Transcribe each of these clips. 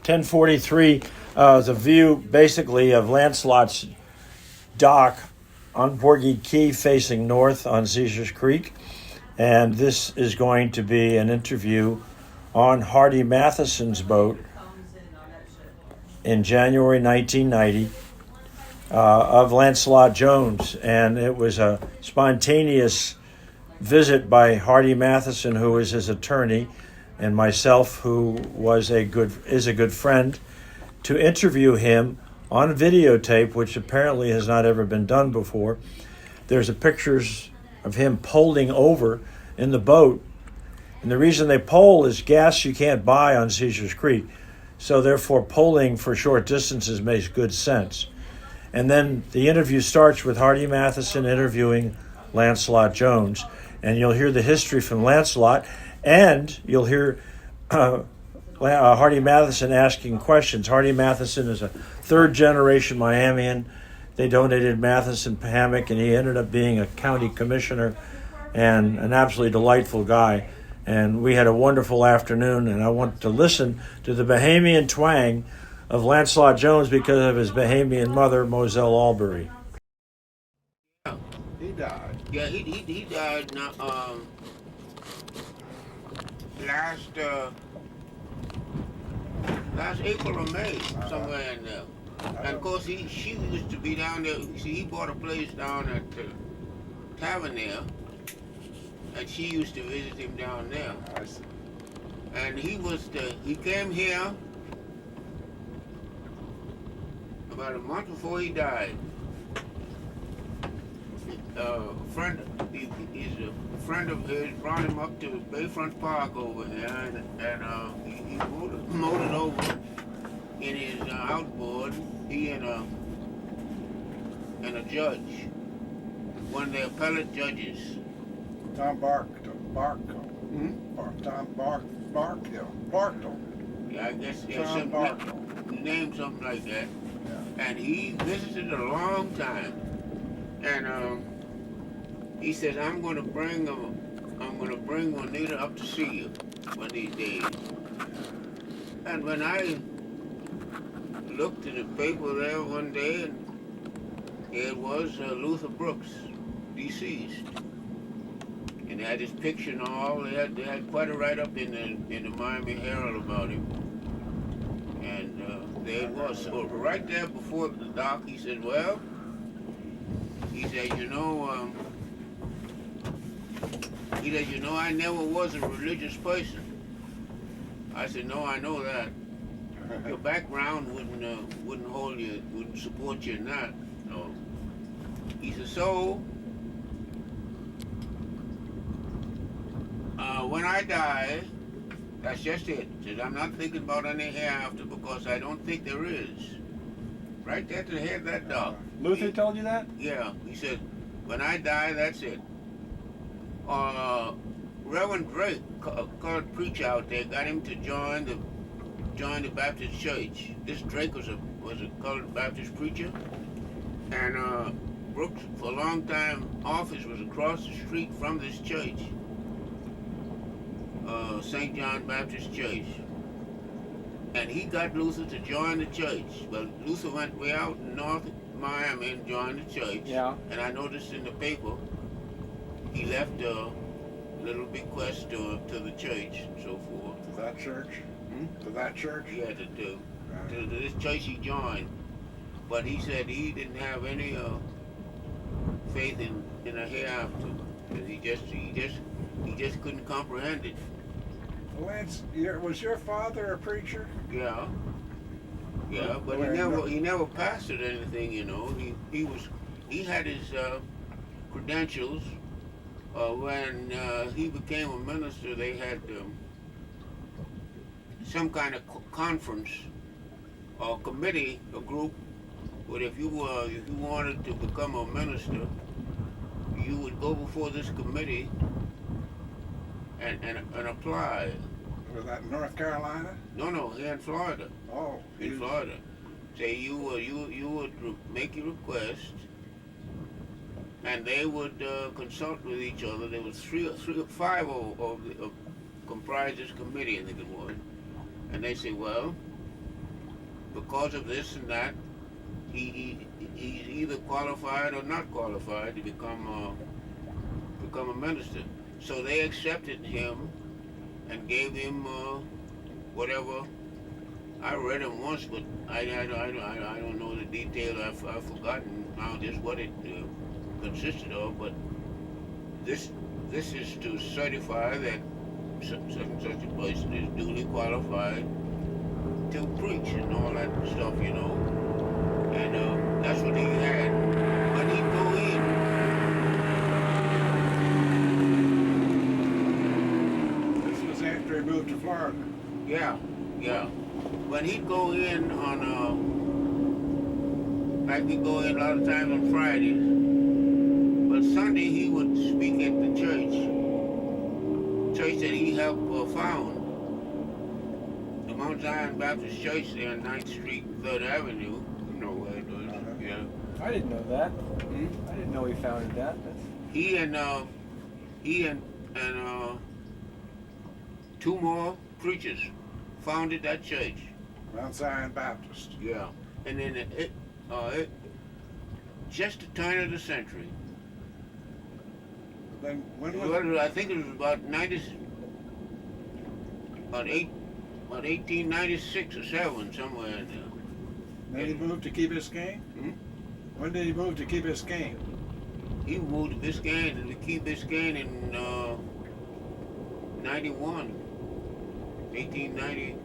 1043 is a view basically of Lancelot's dock on Porgy Key facing north on Caesars Creek. And this is going to be an interview on Hardy Matheson's boat in January 1990 of Lancelot Jones. And it was a spontaneous visit by Hardy Matheson, who is his attorney, and myself, who is a good friend, to interview him on videotape, which apparently has not ever been done before. There's pictures of him poling over in the boat, and the reason they pole is gas you can't buy on Caesars Creek, so therefore poling for short distances makes good sense. And then the interview starts with Hardy Matheson interviewing Lancelot Jones, and you'll hear the history from Lancelot, and you'll hear Hardy Matheson asking questions. Hardy Matheson is a third-generation Miamian. They donated Matheson hammock, and he ended up being a county commissioner and an absolutely delightful guy. And we had a wonderful afternoon, and I want to listen to the Bahamian twang of Lancelot Jones because of his Bahamian mother, Moselle Albury. He died. Yeah, he died last April or May, somewhere in there. And of course, she used to be down there. See, he bought a place down at the tavern there, and she used to visit him down there. I see. And he came here about a month before he died. He's a friend of his brought him up to Bayfront Park over here, and he motored over in his outboard. He and a judge, one of the appellate judges. Tom Barkhill. Yeah, I guess Tom Barkhill. Name something like that. Yeah. And he visited a long time, and he says, I'm gonna bring Juanita up to see you one of these days. And when I looked in the paper there one day, and it was Luther Brooks, deceased. And they had his picture and all. They had quite a write-up in the Miami Herald about him. And there it was. So right there before the dock, he said, well, he said, I never was a religious person. I said, no, I know that. Your background wouldn't hold you, wouldn't support you in that. No. He said, so when I die, that's just it. He said, I'm not thinking about any hereafter because I don't think there is. Right there to the head of that dog. Luther told you that? Yeah. He said, when I die, that's it. Reverend Drake, colored preacher out there, got him to join the Baptist church. This Drake was a colored Baptist preacher, and Brooks, for a long time, office was across the street from this church, St. John Baptist Church. And he got Luther to join the church. But Luther went way out in North Miami and joined the church. Yeah. And I noticed in the paper, he left a little bequest to the church and so forth. To that church? To that church? Yeah, to this church he joined. But he said he didn't have any faith in a hereafter. He just couldn't comprehend it. Lance, was your father a preacher? Yeah. Yeah, but he never pastored anything, He had his credentials. When he became a minister, they had some kind of conference or committee, a group. But if you wanted to become a minister, you would go before this committee and apply. Was that in North Carolina? No, here in Florida. Oh, in Florida. Say you would make your request, and they would consult with each other. There was five of comprised this committee, I think it was, and they say, well, because of this and that, he's either qualified or not qualified to become a minister. So they accepted him and gave him whatever. I read him once, but I don't know the detail. I've forgotten now just what it consisted of. But this is to certify that such and such a person is duly qualified to preach and all that stuff, you know. And that's what he had. When he'd go in. This was after he moved to Florida. Yeah. When he'd go in on, like he'd go in a lot of times on Fridays, but Sunday he would speak at the church that he helped found, the Mount Zion Baptist Church there on 9th Street, 3rd Avenue. You know where it was, yeah. I didn't know that. I didn't know he founded that. He and two more preachers founded that church. Mount Zion Baptist. Yeah, and then it just the turn of the century. Then when was Well, I think it was about 1896 or 7, somewhere in there. Then he moved to Key Biscayne? When did he move to Key Biscayne? He moved to Biscayne, to Key Biscayne in 91. 1890.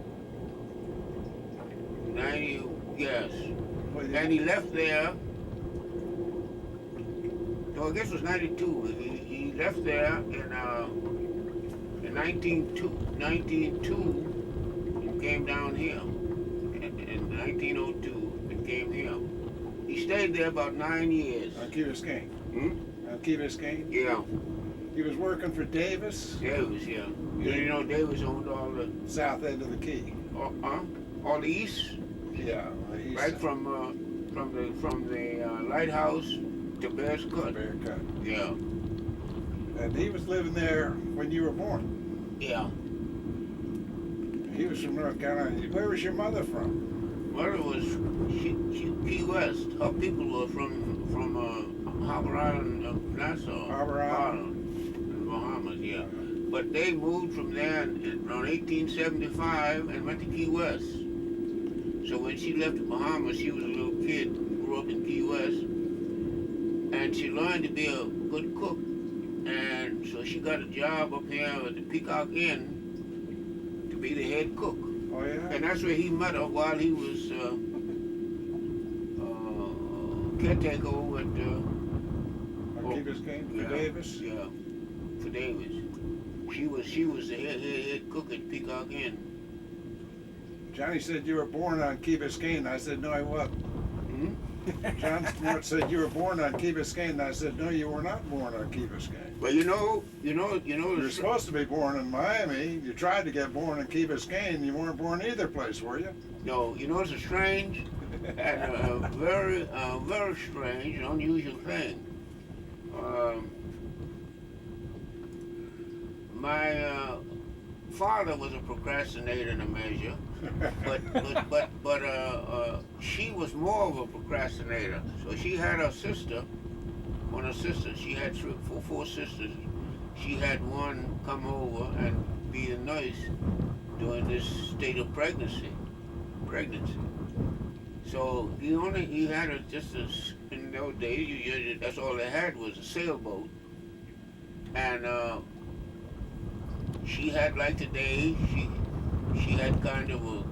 90, yes. And he left there, no, I guess it was 92. He left there in 1902 and came down here. In 1902 and came here. He stayed there about 9 years. On Key Biscayne? On Key Biscayne? Yeah. He was working for Davis? Davis, yeah. You know, Davis owned all the south end of the Key. All the east. Yeah, the east Right side. from the lighthouse to Bear's Cut. Bear Cut. Yeah. And he was living there when you were born. Yeah. He was from North Carolina. Where was your mother from? Mother was Key West. Her people were from Harbor Island, Nassau. Harbor Island? in Bahamas, yeah. But they moved from there around 1875 and went to Key West. So when she left the Bahamas, she was a little kid, grew up in Key West, and she learned to be a good cook. And so she got a job up here at the Peacock Inn to be the head cook. Oh, yeah? And that's where he met her while he was caretaker over at On Key Biscayne? For Davis? Yeah, for Davis. She was the head cook at Peacock Inn. Johnny said you were born on Key Biscayne. I said, no, I wasn't. John Smart said you were born on Key Biscayne. And I said, no, you were not born on Key Biscayne. But you know. You're supposed to be born in Miami. You tried to get born in Key Biscayne. You weren't born either place, were you? No, you know it's a strange and a very strange and unusual thing. My father was a procrastinator in a measure, but she was more of a procrastinator. So she had her sister, one of her sisters. She had four sisters. She had one come over and be a nurse during this state of pregnancy. So he had in those days. That's all they had was a sailboat, and she had, like today, she had kind of a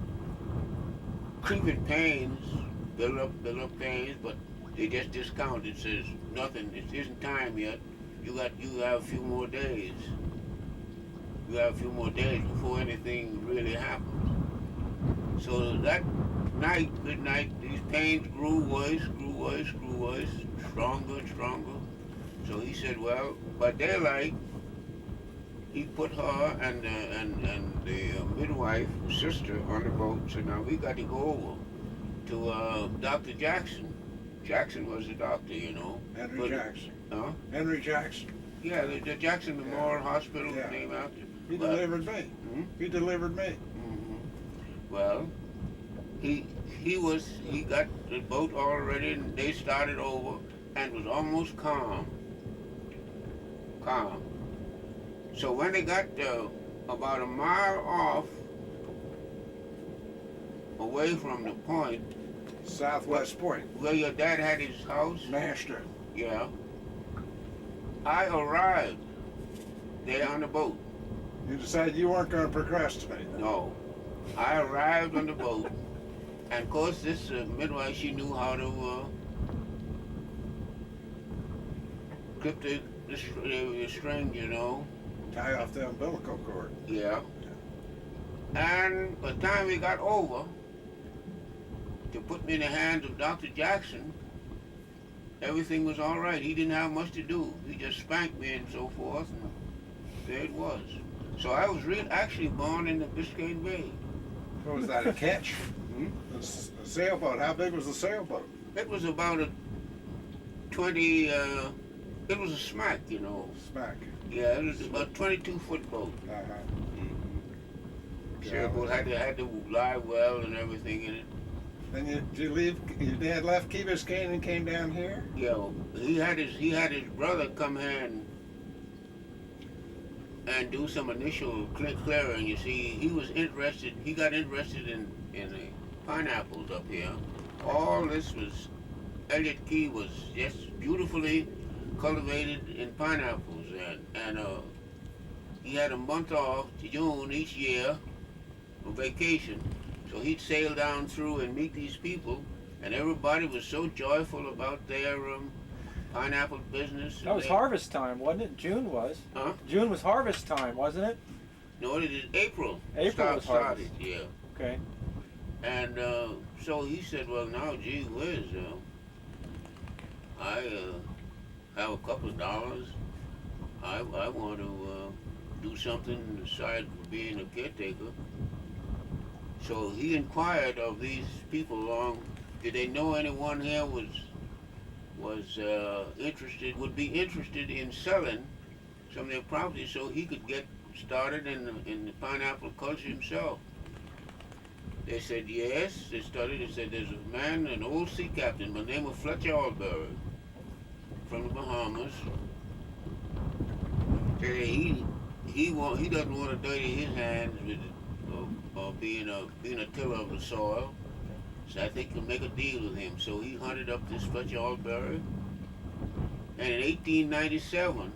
creeping pains, build up pains, but they just discounted. Says nothing. It isn't time yet. You have a few more days. You have a few more days before anything really happens. So that night, midnight, these pains grew worse, stronger and stronger. So he said, well, by daylight, he put her and the midwife, sister, on the boat. So now we got to go over to Dr. Jackson. Jackson was the doctor, you know. Henry Jackson. Huh? Henry Jackson. Yeah, the Jackson Memorial Hospital Yeah. named after. He delivered me. He delivered me. Well, he he got the boat all ready and they started over and was almost calm. Calm. So when they got about a mile off away from the point Southwest Point. where your dad had his house, Master. yeah, I arrived there on the boat. You decided you weren't going to procrastinate. No, I arrived on the boat, and of course this midwife, she knew how to clip the string, you know. Tie off the umbilical cord. Yeah. And by the time we got over to put me in the hands of Dr. Jackson, everything was all right. He didn't have much to do. He just spanked me and so forth, and there it was. So I was actually born in the Biscayne Bay. What was that, a catch? A sailboat. How big was the sailboat? It was about a 20, it was a smack, you know. Smack. Yeah, it was about 22-foot boat. Uh-huh. Sailboat had to lie well and everything in it. Then did you leave? Your dad left Key Biscayne and came down here. Yeah, he had his brother come here and do some initial clearing. You see, he was interested. He got interested in the pineapples up here. All this was Elliott Key was just beautifully cultivated in pineapples, and he had a month off, June each year, for vacation. So he'd sail down through and meet these people, and everybody was so joyful about their pineapple business. That was harvest time, wasn't it? June was. Huh? June was harvest time, wasn't it? No, it is April. April was started, harvest. yeah. Okay. And so he said, well, now, gee whiz, I have a couple of dollars. I want to do something aside from being a caretaker. So he inquired of these people along, did they know anyone here was interested, would be interested in selling some of their property so he could get started in the pineapple culture himself. They said yes. They said there's a man, an old sea captain by the name of Fletcher Albury from the Bahamas. Said he doesn't want to dirty his hands with being a tiller of the soil. So I think he'll make a deal with him. So he hunted up this Fletcher Albury, and in 1897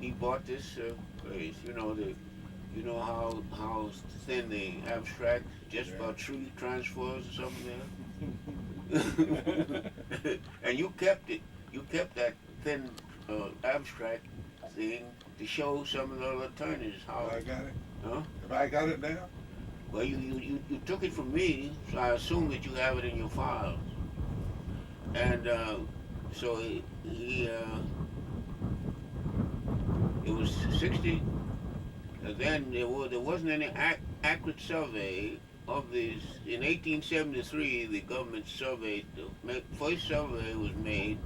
he bought this place. You know how thin the abstract, just about tree transfers or something there. And you kept it. You kept that thin abstract thing to show some of the other attorneys how. I got it. Huh? Have I got it now? Well, you took it from me, so I assume that you have it in your files. And so it was 60. Then there wasn't any accurate survey of these. In 1873, the government surveyed. The first survey was made,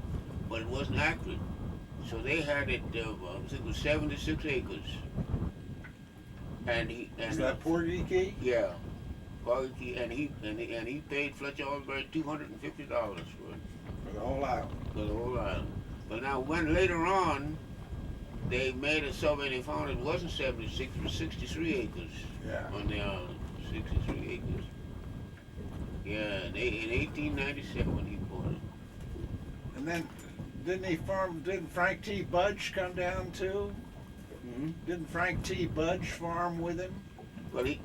but it wasn't accurate. So they had it. I think it was 76 acres. Is that Porgy Key? Yeah, Porgy Key, and he paid Fletcher Albury $250 for it. For the whole island. For the whole island. But now, when later on they made a survey, they found it wasn't 76, it was 63 acres. Yeah. On the island, 63 acres. Yeah, in 1897 he bought it. And then didn't Frank T. Budge come down too? Mm-hmm. Didn't Frank T. Budge farm with him? Well, he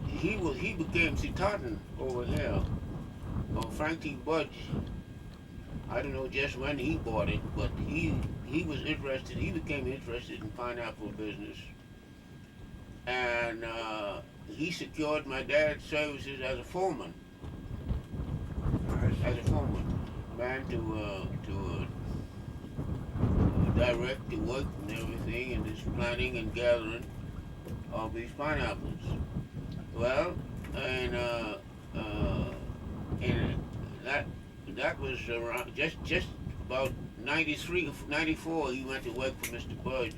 became Totten over here. Frank T. Budge, I don't know just when he bought it, but he was interested. He became interested in pineapple business, and he secured my dad's services as a foreman. As a foreman, man to direct the work and everything, and this planting and gathering of these pineapples. Well, and that was around just about 93, 94. He went to work for Mr. Budge.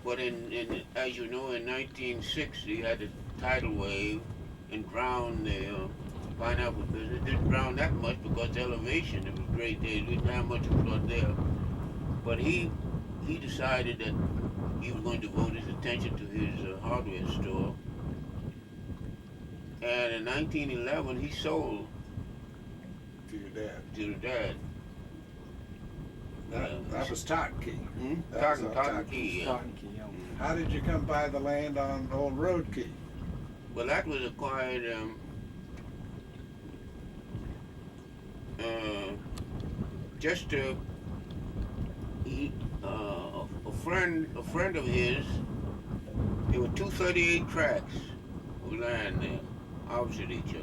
But in as you know, in 1906 he had a tidal wave and drowned the pineapple business. It didn't ground that much because the elevation, it was great there. We didn't have much flood there. But he decided that he was going to devote his attention to his hardware store. And in 1911, he sold To your dad. to the dad. That was Totten Key. That was Totten Key, yeah. Cotton Key, yeah. How did you come by the land on Old Road Key? Well, that was acquired just a friend of his. There were 238 tracts of land there, opposite each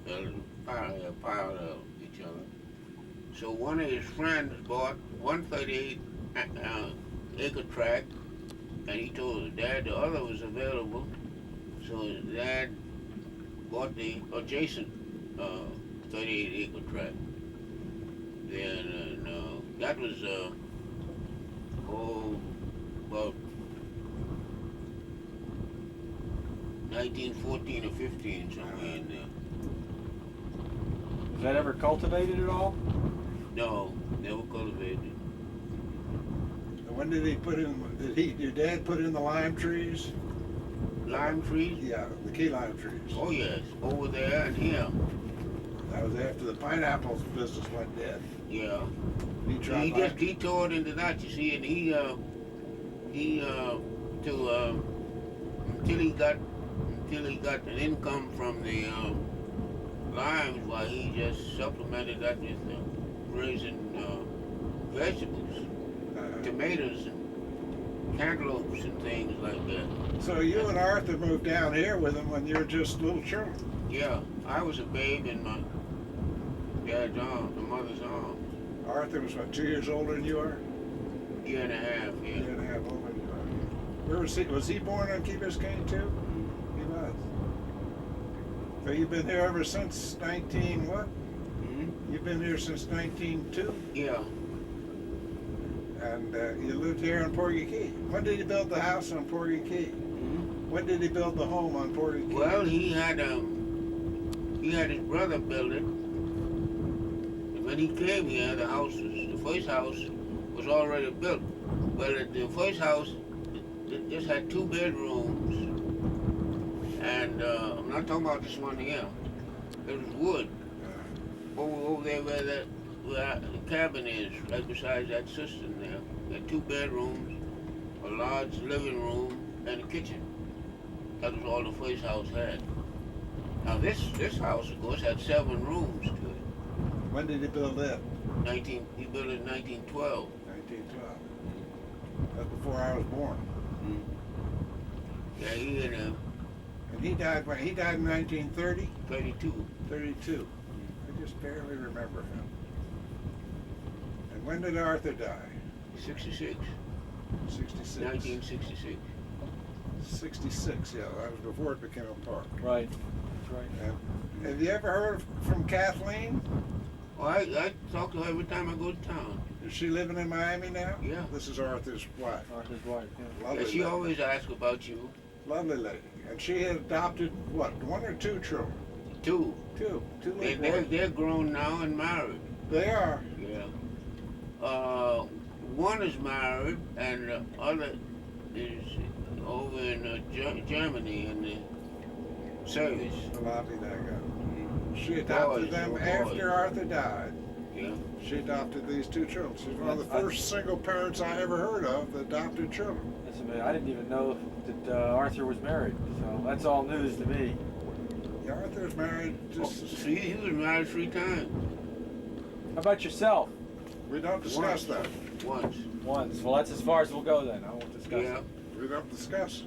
other, piled of each other. So one of his friends bought 138 acre tract, and he told his dad the other was available. So his dad bought the adjacent 38 acre tract. Then that was about 1914 or 15, somewhere in there. Was that ever cultivated at all? No, never cultivated. And when did he put in? Your dad put in the lime trees? Lime trees? Yeah, the key lime trees. Oh yes, over there and here. That was after the pineapple business went dead. Yeah. He tried He tore it into that, you see, and until he got an income from the limes, while he just supplemented that with raising vegetables, tomatoes and cantaloupes and things like that. So you and Arthur moved down here with him when you were just little children. Yeah, I was a babe in my dad's arms, my mother's arms. Arthur was what, 2 years older than you are? Year and a half, yeah. Year and a half older than you are. Where was he born on Key Biscayne too? He was. So you've been here ever since 19 what? Mm-hmm. You've been here since 1902? Yeah. And you lived here on Porgy Key. When did he build the house on Porgy Key? Mm-hmm. When did he build the home on Porgy Key? Well, he had his brother build it. And when he came here, the first house was already built. But the first house it just had 2 bedrooms, and I'm not talking about this one here. It was wood. Over there where the cabin is, right beside that cistern there. There had 2 bedrooms, a large living room, and a kitchen. That was all the first house had. Now this house, of course, had 7 rooms to it. When did he build that? He built it in 1912. 1912. That's before I was born. Yeah, he had And he died when? He died in 1930? 32. 32. I just barely remember him. And when did Arthur die? 66. 66. 1966. 66, yeah. That was before it became a park. Right. That's right. And have you ever heard from Kathleen? Oh, I talk to her every time I go to town. Is she living in Miami now? Yeah. This is Arthur's wife. Arthur's wife, yeah. Lovely And she lady. always asks about you. Lovely lady. And she had adopted, what, 1 or 2 children? 2. 2 little boys. They're grown now and married. They are. Yeah. One is married, and the other is over in Germany in the service. Lovely that guy. She adopted them after Arthur died. Yeah. She adopted these 2 children. She's one of the first single parents I ever heard of that adopted children. That's amazing. I didn't even know that Arthur was married, so that's all news to me. Yeah, Arthur's married. See, he was married 3 times. How about yourself? We don't discuss that. Once. Once. Well, that's as far as we'll go then. I won't discuss Yeah. it. We don't discuss.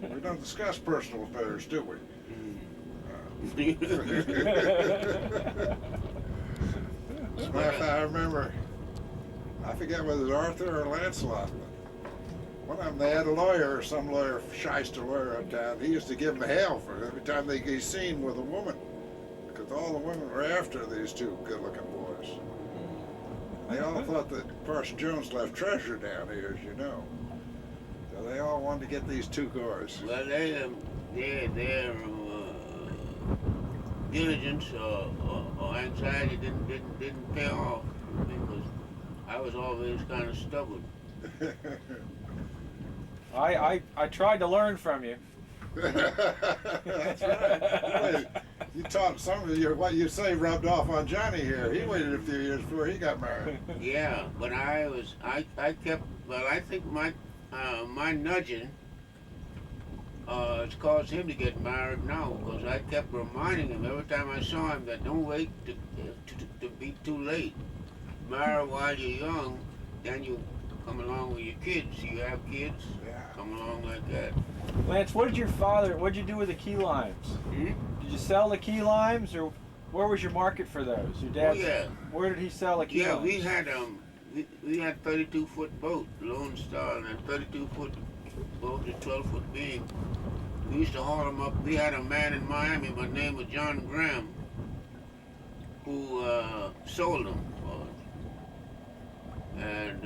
We don't discuss personal affairs, do we? As a matter of fact, I remember, I forget whether it was Arthur or Lancelot, but one of them, they had a lawyer, some lawyer, shyster lawyer uptown. He used to give them hell for every time they get seen with a woman, because all the women were after these 2 good-looking boys. They all thought that Parson Jones left treasure down here, as you know. So they all wanted to get these 2 guys. Well, they're diligence or anxiety didn't pay off because I was always kind of stubborn. I tried to learn from you. That's right. You taught some of you what you say rubbed off on Johnny here. He waited a few years before he got married. Yeah, but I kept, well, I think my nudging it's caused him to get married now because I kept reminding him every time I saw him that don't wait to be too late. Marry while you're young, then you come along with your kids. You have kids, Yeah. come along like that. Lance, what'd you do with the key limes? Hmm? Did you sell the key limes, or where was your market for those? Your dad? Oh, yeah. Where did he sell the key Yeah, limes? we had 32-foot boat, Lone Star, and a 32-foot boat, a 12-foot beam. We used to haul them up. We had a man in Miami by the name of John Graham who sold them for us. And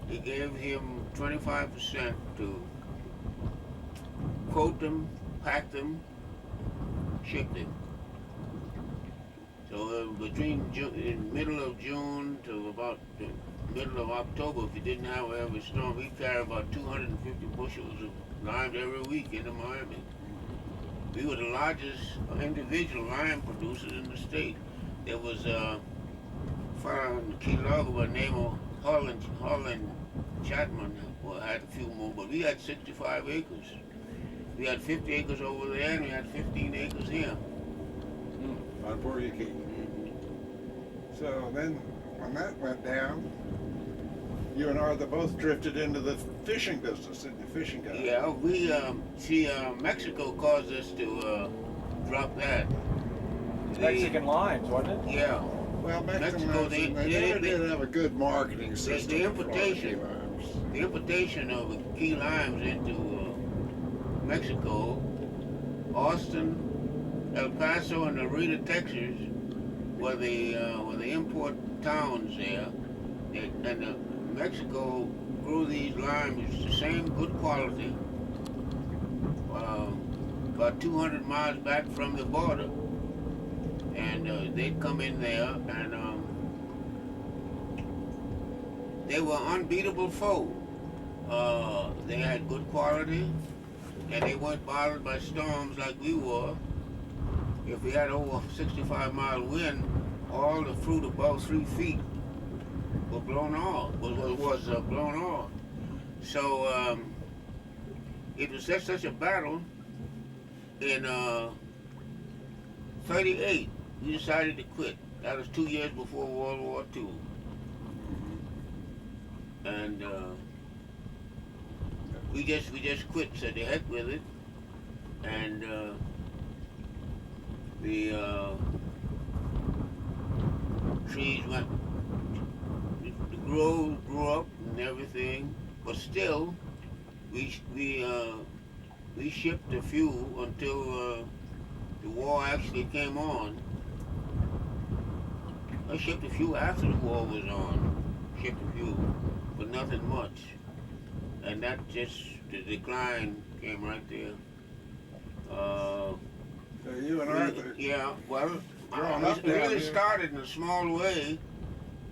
he gave him 25% to quote them, pack them, ship them. So between in middle of June to about the middle of October, if you didn't have a heavy storm, we carried about 250 bushels of limes every week into Miami. We were the largest individual lime producers in the state. There was a fellow in Key Largo by the name of Holland Chapman, who had a few more, but we had 65 acres. We had 50 acres over there, and we had 15 acres here. On Portuguese. So then, when that went down, you and Arthur both drifted into the fishing business, into fishing guys. Yeah, we Mexico caused us to drop that. Mexican limes, wasn't it? Yeah. Well, Mexico, they never did have a good marketing system. the for importation. key limes. The importation of key limes into Mexico, Austin, El Paso, and Narita, Texas, were the import towns there. Mexico grew these limes the same good quality, about 200 miles back from the border, and they'd come in there, and they were unbeatable foe. They had good quality, and they weren't bothered by storms like we were. If we had over 65-mile wind, all the fruit above 3 feet were blown off. Was blown off. So it was such a battle. In '38, we decided to quit. That was 2 years before World War II, and we just quit. Said the heck with it, and the trees went, grew up and everything, but still, we shipped a few until the war actually came on. I shipped a few after the war was on, shipped a few, but nothing much, and that just, the decline came right there. So you and Arthur. Yeah, well, Growing I up down really here. started in a small way,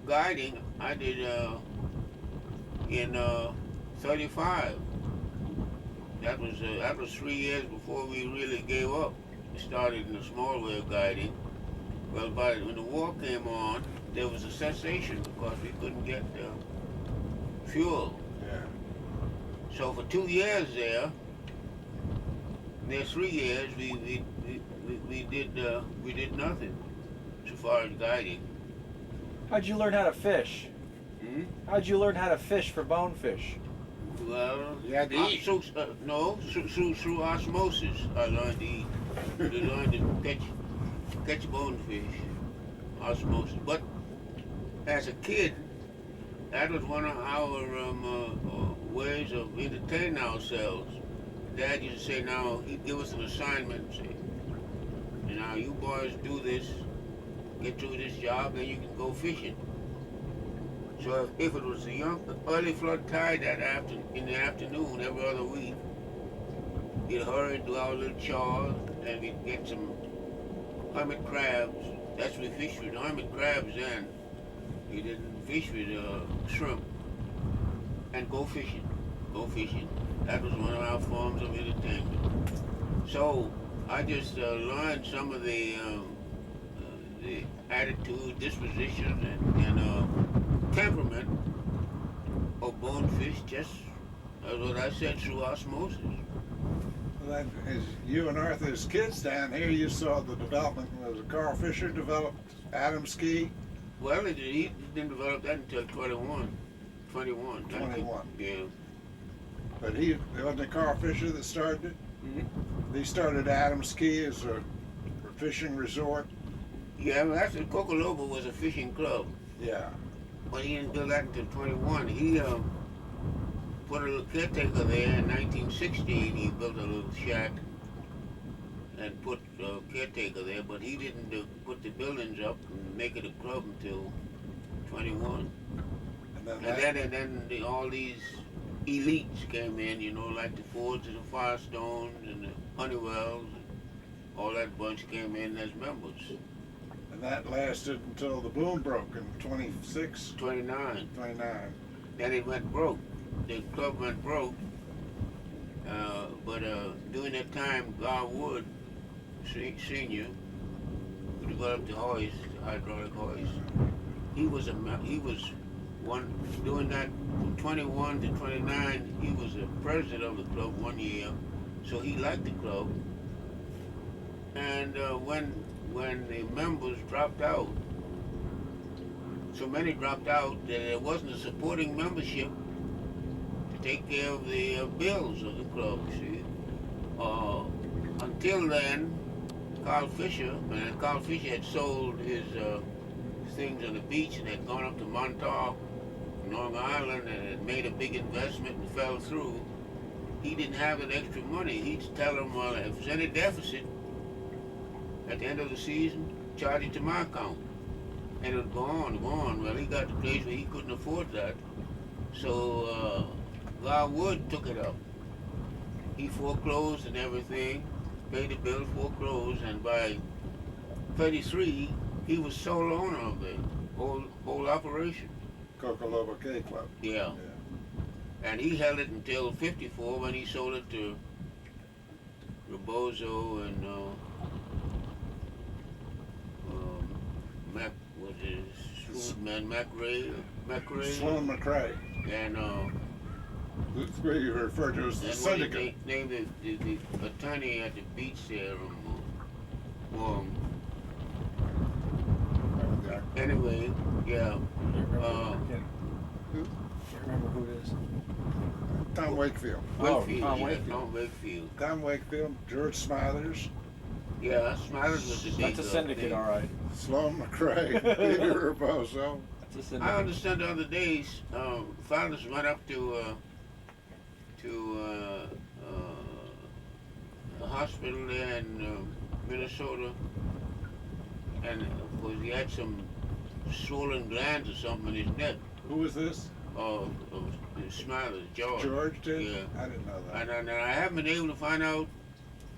guiding. I did in '35. That was 3 years before we really gave up. We started in a small way of guiding. Well, when the war came on, there was a cessation because we couldn't get fuel. Yeah. So for 2 years there, near 3 years, we did nothing so far as guiding. How'd you learn how to fish? Hmm? How'd you learn how to fish for bonefish? Well, You had to eat. through osmosis, I learned to eat. I learned to catch bonefish, osmosis. But as a kid, that was one of our ways of entertaining ourselves. Dad used to say, now, he'd give us an assignment, say, and now you boys do this, get through this job, then you can go fishing. So if it was a early flood tide in the afternoon every other week, we'd hurry and do our little chores, and we'd get some hermit crabs. That's what we fished with hermit crabs then. We didn't fish with shrimp. And go fishing. Go fishing. That was one of our forms of entertainment. So I just learned some of the attitude, disposition, and temperament of bonefish, just as what I said, through osmosis. Well, as you and Arthur as kids down here, you saw the development. Was Carl Fisher developed Adams Key? Well, he didn't develop that until 21. 21. Yeah. But it wasn't Carl Fisher that started it? Mm-hmm. He started Adams Key as a fishing resort. Yeah, well, actually, Cocolobo was a fishing club. Yeah. But he didn't build that until 21. He put a little caretaker there in 1916. He built a little shack and put a caretaker there, but he didn't put the buildings up and make it a club until 21. And then all these elites came in, you know, like the Fords and the Firestones and the Honeywells, and all that bunch came in as members. And that lasted until the boom broke in 26? 29. 29. Then it went broke. The club went broke. But during that time, Gar Wood, Senior, who developed the hoist, the hydraulic hoist, he was one, doing that from 21 to 29, he was the president of the club 1 year, so he liked the club. And when the members dropped out, so many dropped out that there wasn't a supporting membership to take care of the bills of the club, see. Until then, Carl Fisher had sold his things on the beach and had gone up to Montauk, Long Island, and had made a big investment and fell through. He didn't have that extra money. He'd tell them, well, if there's any deficit at the end of the season, charge it to my account. And it would go on. Well, he got to the place where he couldn't afford that. So Gar Wood took it up. He foreclosed and everything, paid the bill, foreclosed, and by 33, he was sole owner of the whole operation. Cocolobo K Club. Yeah. And he held it until 54 when he sold it to Rebozo and Mac, was his man, McRae? Sloan McRae. And That's what you refer to as the syndicate. They named the attorney at the beach there. Anyway, yeah. Can't remember who it is. Tom Wakefield. Wakefield, Tom yeah, Wakefield. Tom Wakefield. Tom Wakefield, George Smithers, Yeah, Smilers was the That's a syndicate, all right. Sloan McRae, Peter Rebozo. That's a I syndicate. understand the other days, fathers went up to a hospital there in Minnesota, and of course he had some swollen glands or something in his neck. Who was this? Smilers, George. George did? Yeah. I didn't know that. And I haven't been able to find out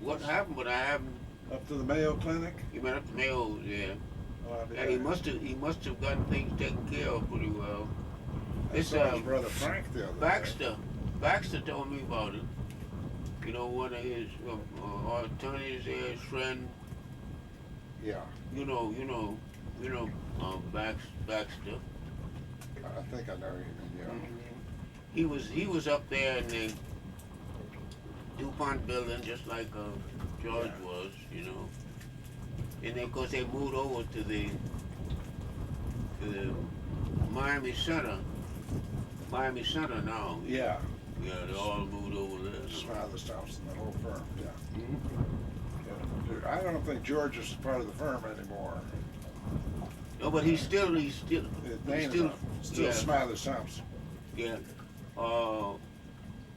what happened, but I haven't. Up to the Mayo Clinic? He went up to Mayo, yeah, Oh, I'll be and he back. must have gotten things taken care of pretty well. I This saw his brother Frank the other day. Baxter told me about it. You know, one of his attorneys there, his friend. Yeah, You know, Baxter. I think I know him, yeah. He was up there in the DuPont building, just like George was, you know. And then, of course, they moved over to the Miami Center. Miami Center now. Yeah, Yeah, they all moved over there. Smithers Thompson, the whole firm, yeah. Mhm. Yeah. I don't think George is part of the firm anymore. No, but he's still, His name still- is still yeah. Smithers Thompson. yeah.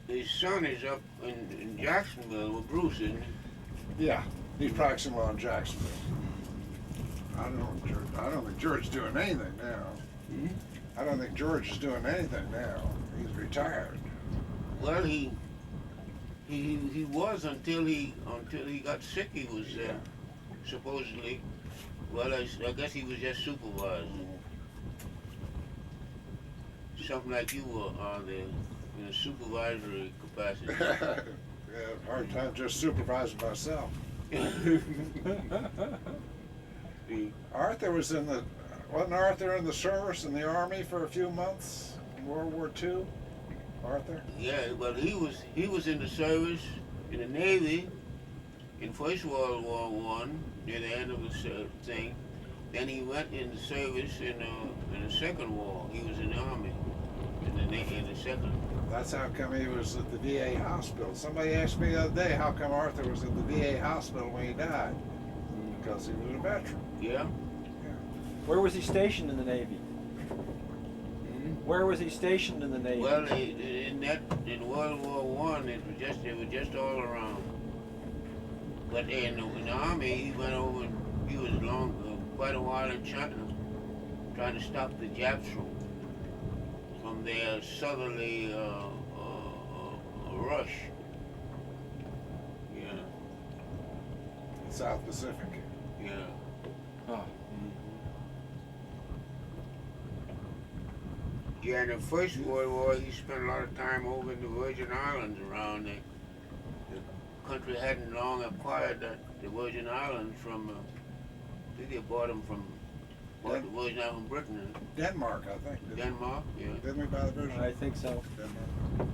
His son is up in Jacksonville with Bruce, isn't he? Yeah, he's practicing law in Jacksonville. I don't think George is doing anything now. I don't think George is doing anything now. He's retired. Well, he He was until he got sick. He was supposedly. Well, I guess he was just supervised. Something like you are there in a supervisory capacity. Yeah, hard time just supervising myself. Arthur was wasn't Arthur in the service in the Army for a few months in World War II? Arthur? Yeah, well, he was in the service in the Navy in First World War One near the end of the thing. Then he went in the service in the Second War. He was in the Army in the second. That's how come he was at the VA hospital. Somebody asked me the other day how come Arthur was at the VA hospital when he died. Because he was a veteran. Yeah. Where was he stationed in the Navy? Where was he stationed in the Navy? Well, in World War One, it was just all around. But in the Army, he went over. He was quite a while in China, trying to stop the Japs from their southerly rush. Yeah. South Pacific. Yeah. Oh. Yeah, in the First World War, he spent a lot of time over in the Virgin Islands around there. The country hadn't long acquired the Virgin Islands from, I think they bought them from, the Virgin Islands from Britain. Denmark, I think. Denmark, yeah. Didn't we buy the Virgin? I think so. Denmark.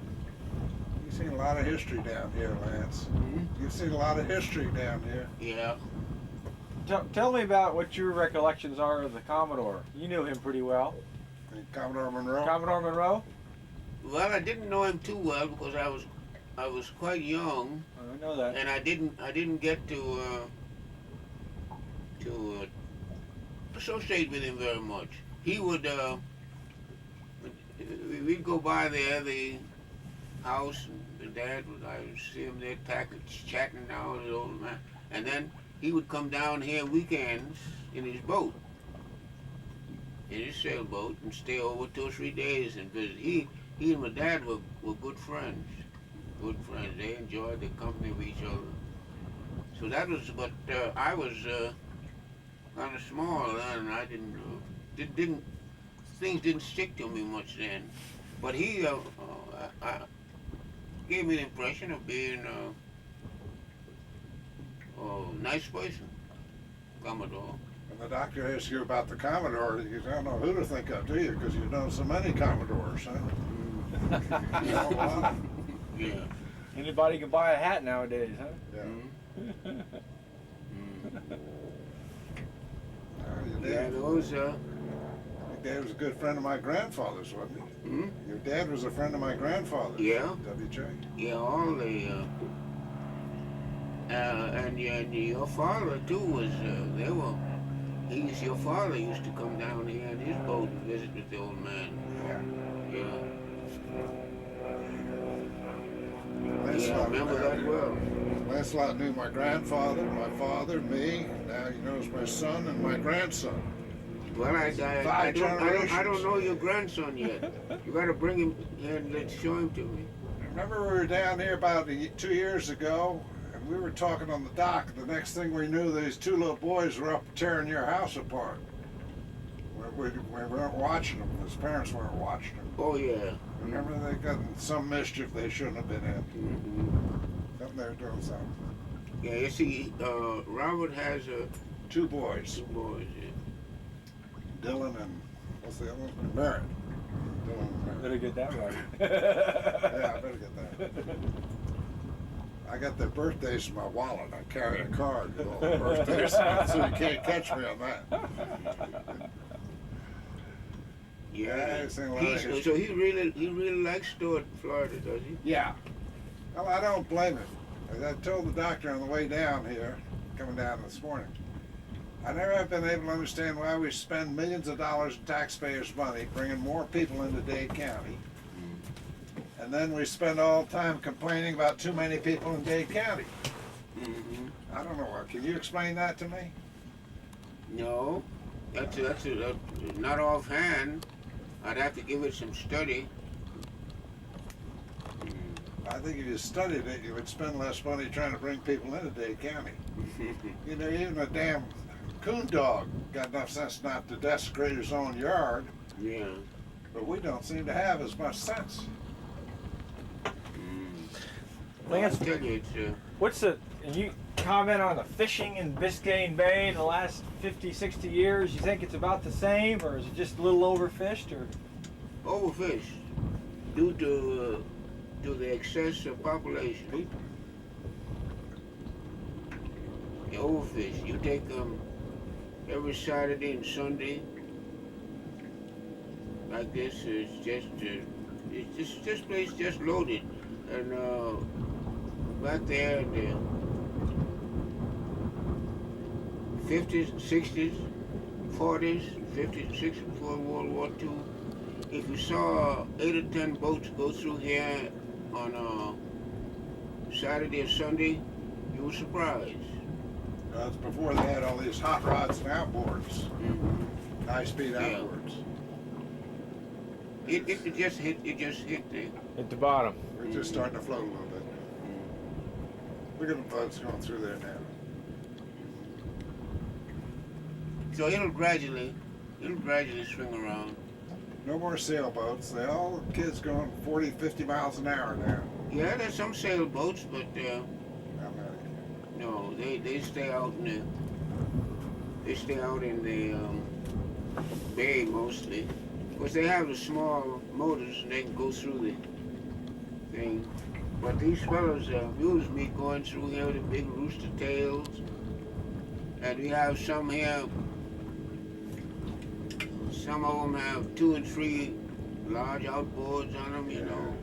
You've seen a lot of history down here, Lance. Mm-hmm. You've seen a lot of history down here. Yeah. Tell me about what your recollections are of the Commodore. You knew him pretty well. And Commodore Monroe. Commodore Monroe? Well, I didn't know him too well because I was quite young, I know that. and I didn't get to associate with him very much. He would we'd go by there, the house, and Dad would, I would see him there chatting now with the old man, and then he would come down here weekends in his boat, in his sailboat, and stay over 2 or 3 days and visit. He and my dad were good friends. Good friends. They enjoyed the company of each other. So that was, but I was kind of small then, and I things didn't stick to me much then. But he gave me the impression of being a nice person, Commodore. When the doctor asks you about the Commodore, you don't know who to think of, do you? Because you know so many Commodores, huh? You know a lot. Yeah. Anybody can buy a hat nowadays, huh? Yeah. Mm-hmm. Your Yeah, dad, those, your dad was a good friend of my grandfather's, wasn't he? hmm? Your dad was a friend of my grandfather's. Yeah. W.J. Yeah, all the, and your father too was, your father used to come down here in his boat and visit with the old man. Yeah. Yeah. Lancelot, I remember that well. Lancelot knew my grandfather, my father, me. Now he knows my son and my grandson. Well, I Five don't know your grandson yet. You got to bring him here and show him to me. Remember we were down here about 2 years ago, and we were talking on the dock. The next thing we knew, these 2 little boys were up tearing your house apart. We weren't watching them. His parents weren't watching them. Oh yeah. Remember, they got in some mischief they shouldn't have been in. Mm-hmm. Something they were doing something. Yeah, you see, Robert has 2 boys, 2 boys. Yeah. Dylan and what's the other one? Merritt. Dylan and Merritt. Better get that right. Yeah, I better get that. I got their birthdays in my wallet. I carry a card with all the birthdays, so you can't catch me on that. Yeah. I've seen a lot of history. So he really likes Stuart, Florida, does he? Yeah. Well, I don't blame him. As I told the doctor on the way down here, coming down this morning, I never have been able to understand why we spend millions of dollars in taxpayers' money bringing more people into Dade County, and then we spend all the time complaining about too many people in Dade County. Mm-hmm. I don't know. Can you explain that to me? No, that's not offhand. I'd have to give it some study. I think if you studied it, you would spend less money trying to bring people into Dade County. You know, even a damn coon dog got enough sense not to desecrate his own yard, Yeah. but we don't seem to have as much sense. Lance, I tell you, it's, what's the, and you comment on the fishing in Biscayne Bay in the last 50, 60 years? You think it's about the same, or is it just a little overfished, or? overfished due to the excess of population. The overfish. You take every Saturday and Sunday like this. This place just loaded, and back there in the 50s, 60s, 40s, 50s, 60s before World War II. If you saw 8 or 10 boats go through here on Saturday or Sunday, you were surprised. That's before they had all these hot rods and outboards, high-speed Yeah. outboards. It just hit the. At the bottom. We're just starting to float a little bit. Look at the boats going through there now. So it'll gradually swing around. No more sailboats. They all kids going 40, 50 miles an hour now. Yeah, there's some sailboats, but How many? no, they stay out in the bay mostly. Of course, they have the small motors and they can go through the thing. But these fellows amuse me going through here with the big rooster tails. And we have some here, some of them have 2 and 3 large outboards on them, you know.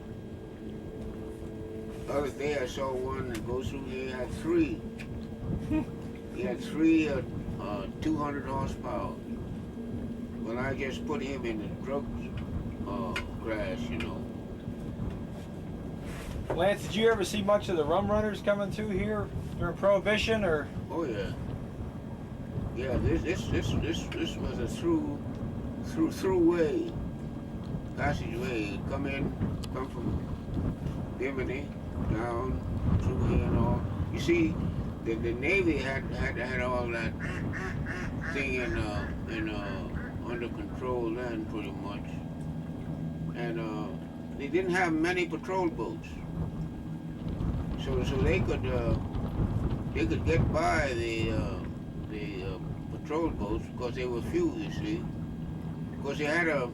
The other day I saw one that goes through here, he had 3. He had 3 200 horsepower. Well, I just put him in the drug crash, you know. Lance, did you ever see much of the rum runners coming through here during Prohibition, or? Oh yeah. Yeah, this was a through way, passageway. Come from Bimini down through here and all. You see, the Navy had all that thing in under control then, pretty much, and they didn't have many patrol boats, so they could get by the patrol boats because they were few, you see, because they had a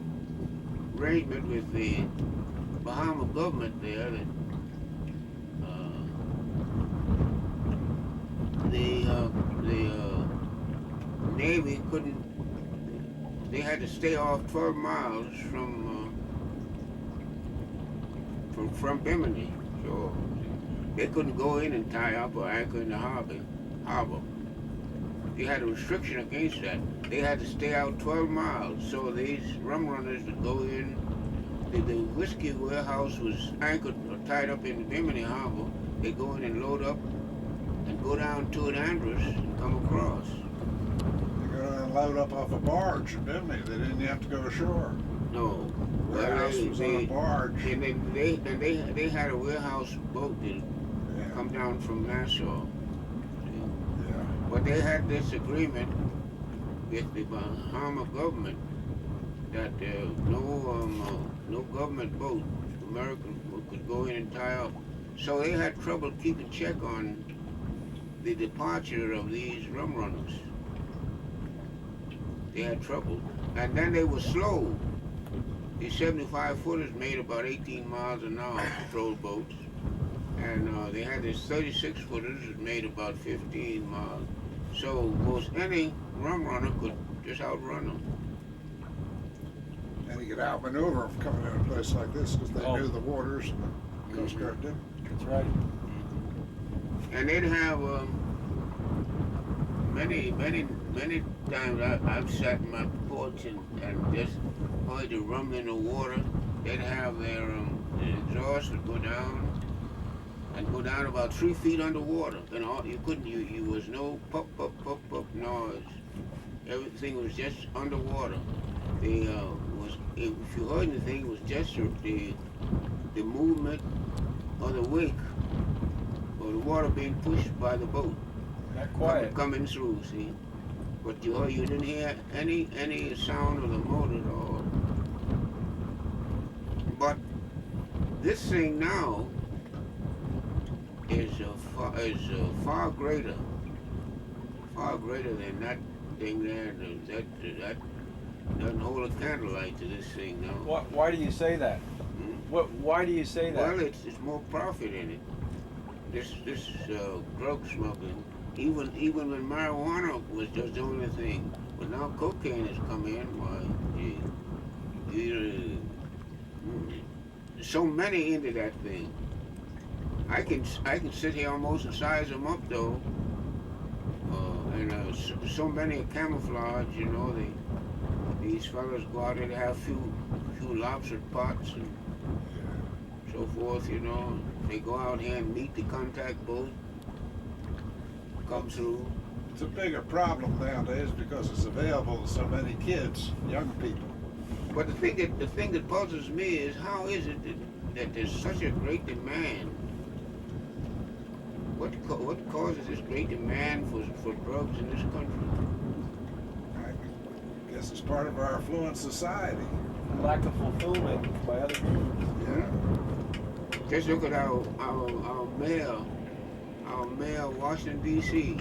arrangement with the Bahama government there that the Navy couldn't. They had to stay off 12 miles from Bimini, so they couldn't go in and tie up or anchor in the harbor. They had a restriction against that. They had to stay out 12 miles, so these rum runners would go in. The whiskey warehouse was anchored or tied up in the Bimini harbor. They go in and load up and go down to Andros and come across. And load up off a barge, didn't they? They didn't have to go ashore. No. Warehouse was on a barge. And they had a warehouse boat that come down from Nassau. Yeah. But they had this agreement with the Bahama government that no government boat, American, could go in and tie up. So they had trouble keeping check on the departure of these rum runners. They had trouble. And then they were slow. These 75-footers made about 18 miles an hour patrol boats. And they had these 36-footers that made about 15 miles. So most any rum runner could just outrun them. And you could outmaneuver them coming in a place like this because they knew the waters and the Coast Guard didn't. That's right. And they'd have many times I've sat in my porch and just heard the rumbling of water. They'd have their exhaust would go down about 3 feet underwater, and all you was no pop noise. Everything was just underwater. If you heard anything, it was just the movement or the wake or the water being pushed by the boat Not quiet. coming through. See, but you didn't hear any sound of the motor at all. But this thing now is far greater than that thing there. That doesn't hold a candlelight to this thing now. Why do you say that? Why do you say that? Well, it's more profit in it. This drug smuggling, even when marijuana was just the only thing, but now cocaine has come in. Why, so many into that thing. I can sit here almost and size them up though. And so many are camouflage. You know, these fellas go out there to have few lobster pots and so forth, you know. They go out here and meet the contact boat, come through. It's a bigger problem nowadays because it's available to so many kids, young people. But the thing that puzzles me is how is it that there's such a great demand? What causes this great demand for drugs in this country? I guess it's part of our affluent society. Lack of fulfillment by other people. Yeah. Just look at our mayor of Washington D.C.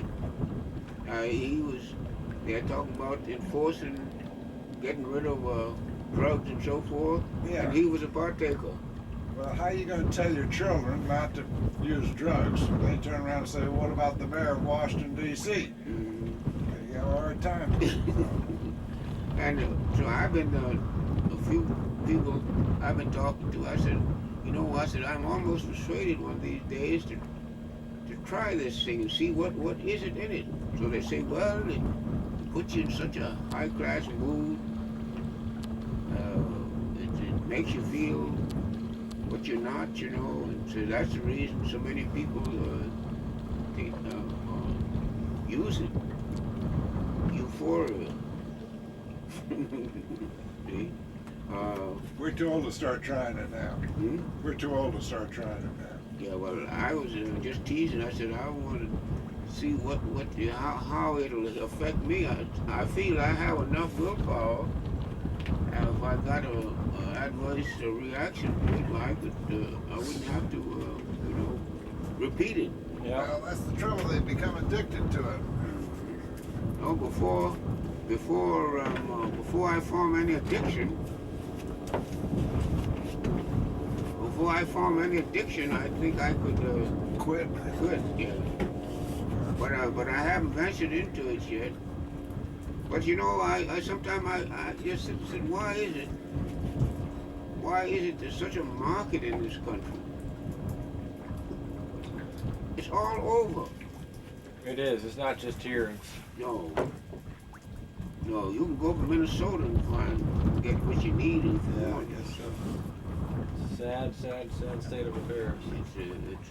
They're talking about enforcing, getting rid of drugs and so forth, Yeah. and he was a partaker. Well, how are you going to tell your children not to use drugs? They turn around and say, well, what about the mayor of Washington, D.C.? You have a hard time. And so I've been, a few people I've been talking to, I said, I'm almost persuaded one of these days to try this thing and see what is it in it. So they say, well, it puts you in such a high-class mood. It makes you feel what you're not, you know. And so that's the reason so many people use it. Euphoria. See? We're too old to start trying it now. We're too old to start trying it now. Yeah, well, I was just teasing. I said I want to see how it'll affect me. I feel I have enough willpower. And if I got a adverse reaction, I wouldn't have to, repeat it. Yeah. Well, that's the trouble. They become addicted to it. No, before I form any addiction. Before I form any addiction, I think I could Quit. quit. Yeah. But I haven't ventured into it yet. But I sometimes I just said, why is it there's such a market in this country? It's all over. It is. It's not just here. No, you can go to Minnesota and get what you need if you Yeah, I want. guess so. Sad state of affairs.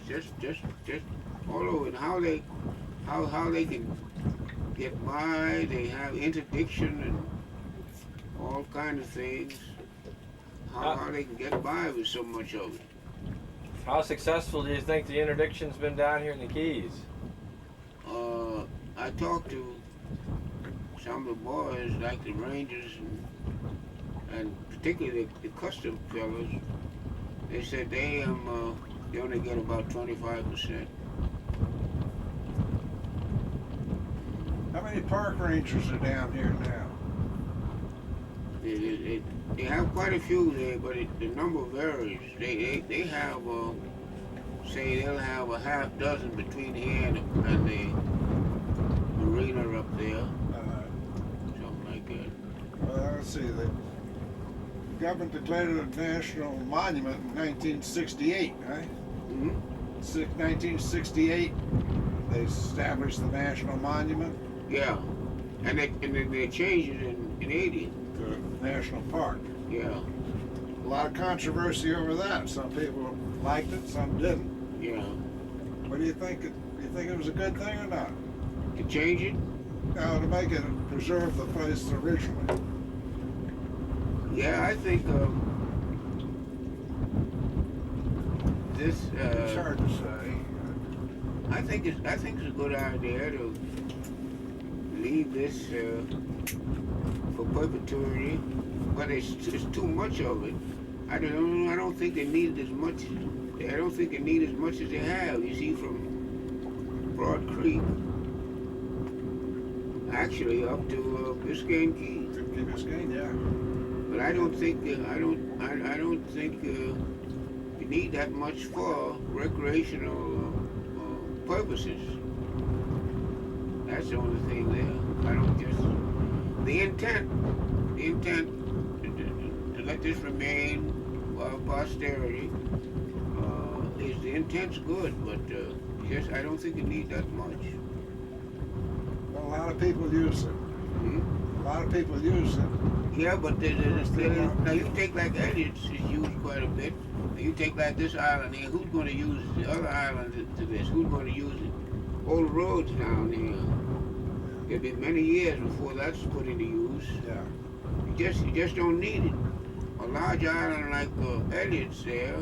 It's just all over. And how they can get by. They have interdiction and all kind of things. How they can get by with so much of it. How successful do you think the interdiction's been down here in the Keys? I talked to some of the boys, like the Rangers and particularly the custom fellows. They said they only get about 25%. How many park rangers are down here now? They have quite a few there, but the number varies. They have, say they'll have a half dozen between here and the marina up there, something like that. Well, let's see. The government declared it a national monument in 1968, right? Mm-hmm. 1968, they established the national monument Yeah, and then they changed it in 80. to national park. Yeah, A lot of controversy over that. Some people liked it, some didn't. yeah. What do you think? Do you think it was a good thing or not? To change it? No, to make it preserve the place originally. Yeah, I think this, It's hard to say. I think it's a good idea to leave this for perpetuity, but it's too much of it. I don't think they need as much. I don't think they need as much as they have. You see, from Broad Creek, actually up to Biscayne Key. Key Biscayne, yeah. But I don't think we need that much for recreational purposes. That's the only thing there. I don't just the intent to let this remain for posterity is the intent's good, but just I don't think it needs that much. Well, a lot of people use it. Hmm? A lot of people use it. Yeah, but now you take like Elliot's is used quite a bit. You take like this island here. Who's going to use the other island to this? Who's going to use it? All the roads down here. It'll be many years before that's put into use. Yeah. You just don't need it. A large island like Elliot's there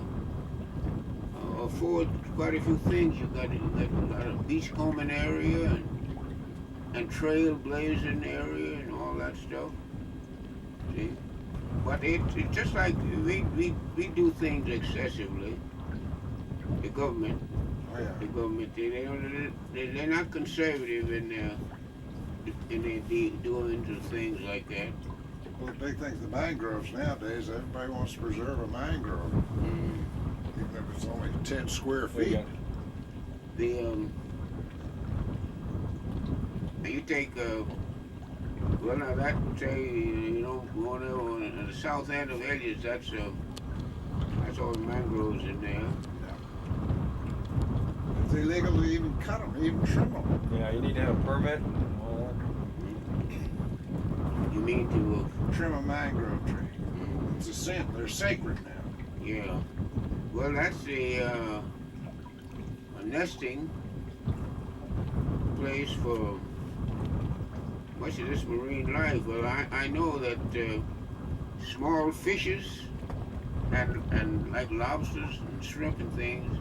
affords quite a few things. You got a beachcombing area and trailblazing area and all that stuff. See? But it's just like we do things excessively. The government. Oh, yeah. The government, they're not conservative in their doings of things like that. Well, the big thing, the mangroves nowadays, everybody wants to preserve a mangrove, even if it's only 10 square feet. You take, well now that, say, going on the south end of Elliot's, that's all the mangroves in there. It's illegal to even cut them, even trim them. Yeah, you need to have a permit and all You mean to, Trim a mangrove tree. It's a sin. They're sacred now. yeah. Well, that's a nesting place for much of this marine life. Well, I know that small fishes and like lobsters and shrimp and things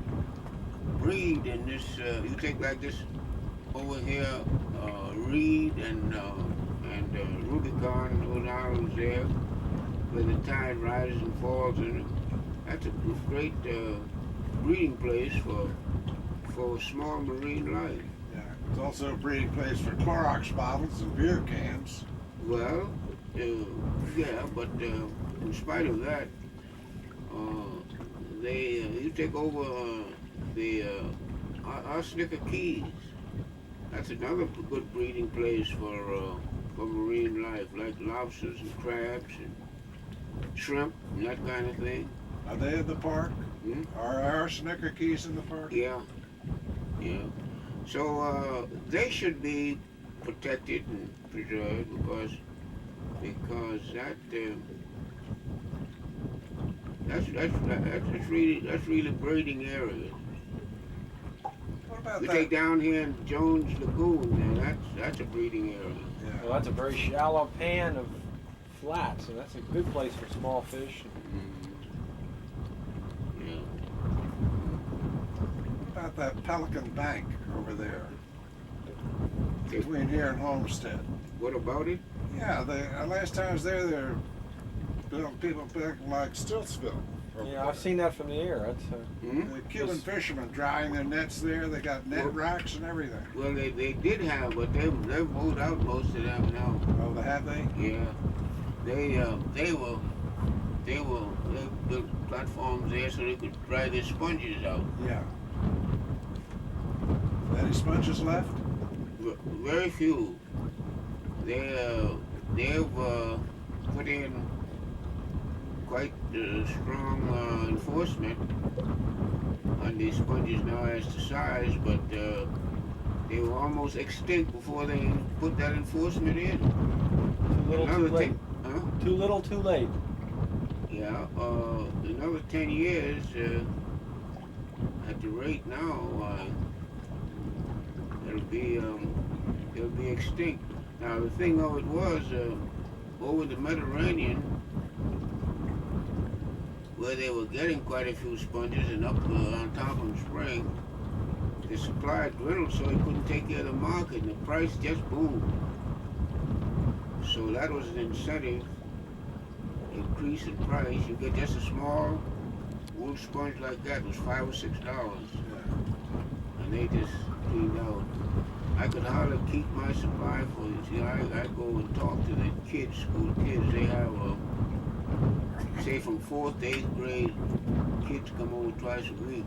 breed in this. You take like this over here, Reed and Rubicon, those islands there, where the tide rises and falls in them. That's a great breeding place for small marine life. Yeah. It's also a breeding place for Clorox bottles and beer cans. Well, yeah, but in spite of that, you take over the Arsenic Keys. That's another good breeding place for marine life, like lobsters and crabs and shrimp and that kind of thing. Are they in the park? Hmm? Are our Snicker Keys in the park? Yeah, yeah. So they should be protected and preserved because that's really breeding areas. What about We that? take down here in Jones Lagoon there, that's a breeding area. Yeah. Well, that's a very shallow pan of flat, so that's a good place for small fish. Yeah. What about that Pelican Bank over there? Between here and Homestead. What about it? Yeah, last time I was there, they were building people back like Stiltsville. Yeah, I've seen that from the air. That's Hmm? The Cuban fishermen drying their nets there. They got net racks and everything. Well, they did have, but they've moved out most of them now. Oh, have they? Yeah, they built platforms there so they could dry their sponges out. Yeah. Any sponges left? Very few. They've put in quite strong enforcement on these sponges now as to size, but they were almost extinct before they put that enforcement in. too little, too late. Huh? Too little, too late. Yeah, another 10 years, at the rate now, it'll be extinct. Now the thing of it was, over the Mediterranean, where they were getting quite a few sponges, and up on top of the spring, the supply dwindled, so he couldn't take care of the market, and the price just boomed. So that was an incentive, increase in price. You get just a small wool sponge like that, was $5 or $6, and they just cleaned out. I could hardly keep my supply for it. See, I go and talk to the kids, school kids. They have, say from 4th to 8th grade, kids come over twice a week.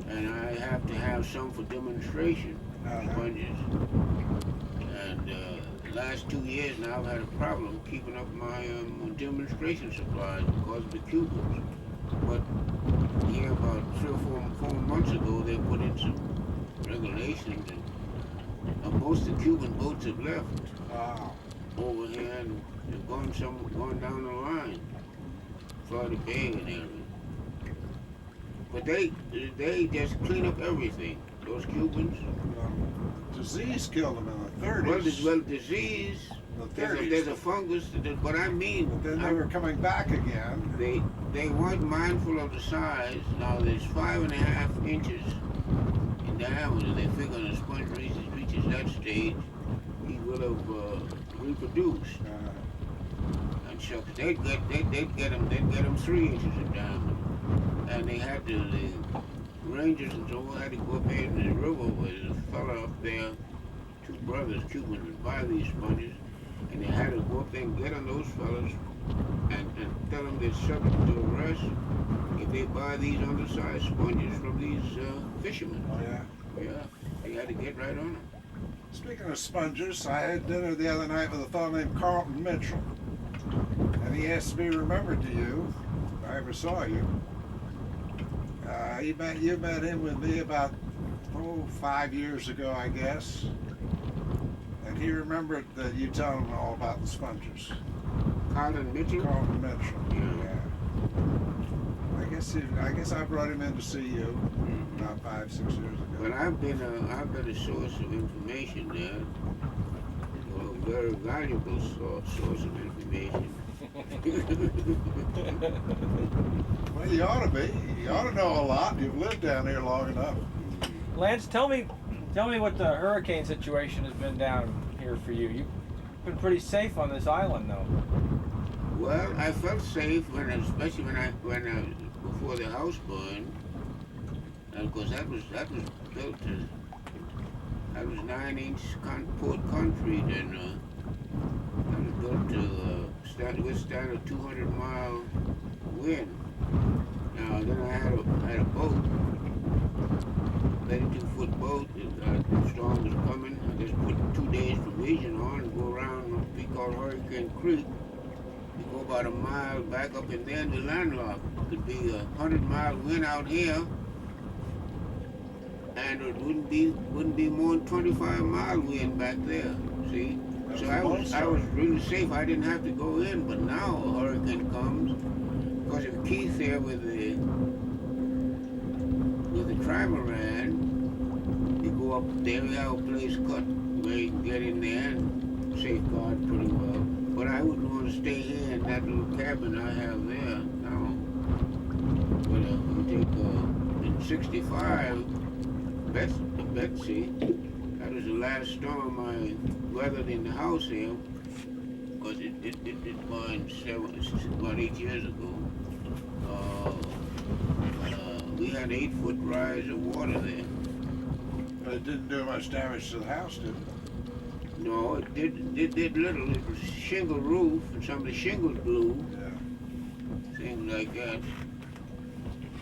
And I have to have some for demonstration, sponges. And the last 2 years now I've had a problem keeping up my demonstration supplies because of the Cubans. But here about 3 or 4 months ago they put in some regulations, and most of the Cuban boats have left over here and they're going down the line, Florida Bay and area. But they just clean up everything. Those Cubans. Disease killed them in the 30s. Well, disease. The 30s. There's a fungus. But I mean, But then they were coming back again. They weren't mindful of the size. Now there's 5.5 inches in diameter. They figure when a sponge reaches that stage, he will have reproduced. And shucks, they'd get them 3 inches in diameter. And they had the rangers and so on had to go up there in the river where there's a fella up there, 2 brothers, Cubans, that buy these sponges, and they had to go up there and get on those fellas and tell them they're subject to arrest if they buy these undersized sponges from these fishermen. Oh, yeah? Yeah, they had to get right on them. Speaking of spongers, I had dinner the other night with a fellow named Carlton Mitchell. And he asked to be remembered to you, if I ever saw you. You met him with me about 5 years ago, I guess. And he remembered that you told him all about the spongers. Carlton Mitchell? Carlton Mitchell. Yeah. I guess I brought him in to see you about 5, 6 years ago. But I've been a source of information there, a very valuable source of information. Well, you ought to be. You ought to know a lot. You've lived down here long enough. Lance, tell me what the hurricane situation has been down here for you. You've been pretty safe on this island, though. Well, I felt safe especially when before the house burned, and because that was built that was 9-inch poured concrete, and that was built to withstand a 200-mile wind. Now then I had a boat, 32-foot boat. The storm was coming. I just put 2 days provision on and go around what we call Hurricane Creek. You go about a mile back up in there and the landlocked. It could be a 100-mile wind out here, and it wouldn't be more than 25-mile wind back there. See? So I was really safe. I didn't have to go in. But now a hurricane comes, because if Keith there with the trimaran, you go up there. We have a place cut where you can get in there and safeguard pretty well. But I wouldn't want to stay here in that little cabin I have there now. But you take in '65, Betsy. That was the last storm I weathered in the house here, because it burned about 8 years ago. We had 8-foot rise of water there. But it didn't do much damage to the house, did it? No, it did little. It was shingle roof, and some of the shingles blew. Yeah. Things like that.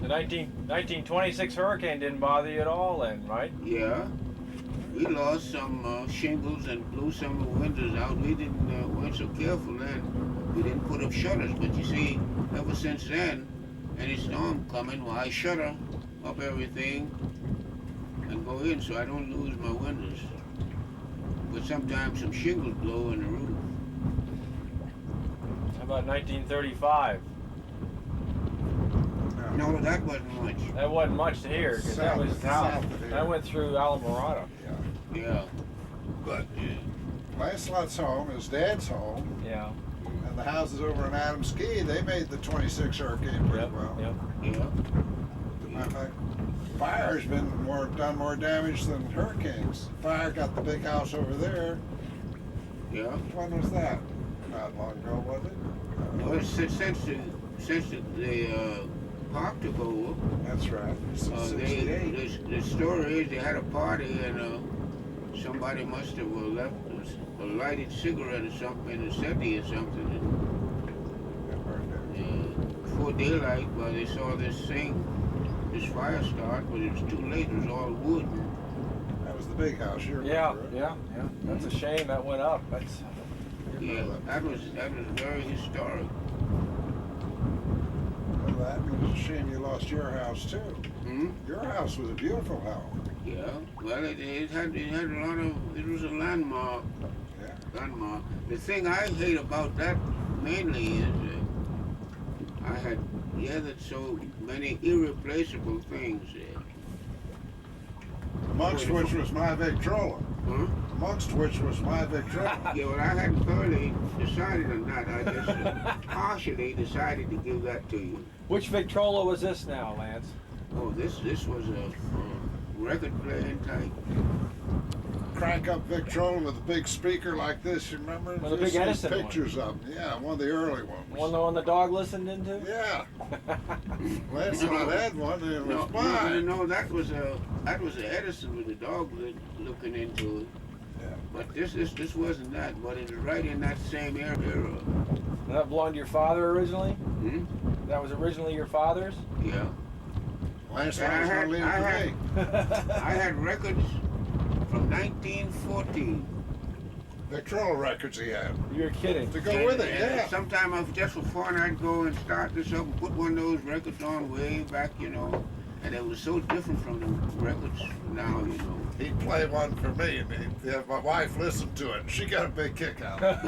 The 1926 hurricane didn't bother you at all then, right? Yeah. We lost some shingles and blew some of the windows out. We weren't so careful then. We didn't put up shutters, but you see, ever since then, any storm coming, well, I shutter up everything and go in so I don't lose my windows. But sometimes some shingles blow in the roof. How about 1935? No, that wasn't much. That wasn't much to hear, because that was south of here. that went through Alamorado. Yeah. But Lancelot's home, his dad's home, Yeah. and And the houses over in Adams Key, they made the 26 hurricane pretty Yep. well. Yep. Yeah. As a matter of fact, fire's been done more damage than hurricanes. Fire got the big house over there. Yeah. When was that? Not long ago, was it? Well, since the park took over, That's right. Since 68. the story is they had a party and somebody must have left a lighted cigarette or something in the settee or something. Before daylight, well, they saw this fire start, but it was too late. It was all wood. That was the big house. You Yeah, remember it? yeah, yeah. That's a shame that went up. That's Yeah, that was very historic. Well, that was a shame you lost your house too. Hmm? Your house was a beautiful house. Yeah. Well, it had a lot of. It was a landmark. Yeah. Landmark. The thing I hate about that mainly is I had gathered so many irreplaceable things there. Amongst which was my Victrola. Huh? Amongst which was my Victrola. Yeah, well, I hadn't thoroughly decided on that. I just partially decided to give that to you. which Victrola was this now, Lance? Oh, this was a record playing type. Crank up Victrola with a big speaker like this. You remember? With a Just big Edison one. pictures of them. Yeah, one of the early ones. One the dog listened into? Yeah. Lancelot had one and it was fine. No, that was a Edison with the dog looking into it. Yeah. But this wasn't that. But it was right in that same era. And that belonged to your father originally? Hmm? That was originally your father's? Yeah. Lancelot And was going to leave it to me. I had records from 1914. Victrola records he had. You're kidding. To go with it, And yeah. sometime just for fun, I'd go and start this up and put one of those records on way back, and it was so different from the records now, He'd play one for me, and my wife listened to it, and she got a big kick out of it.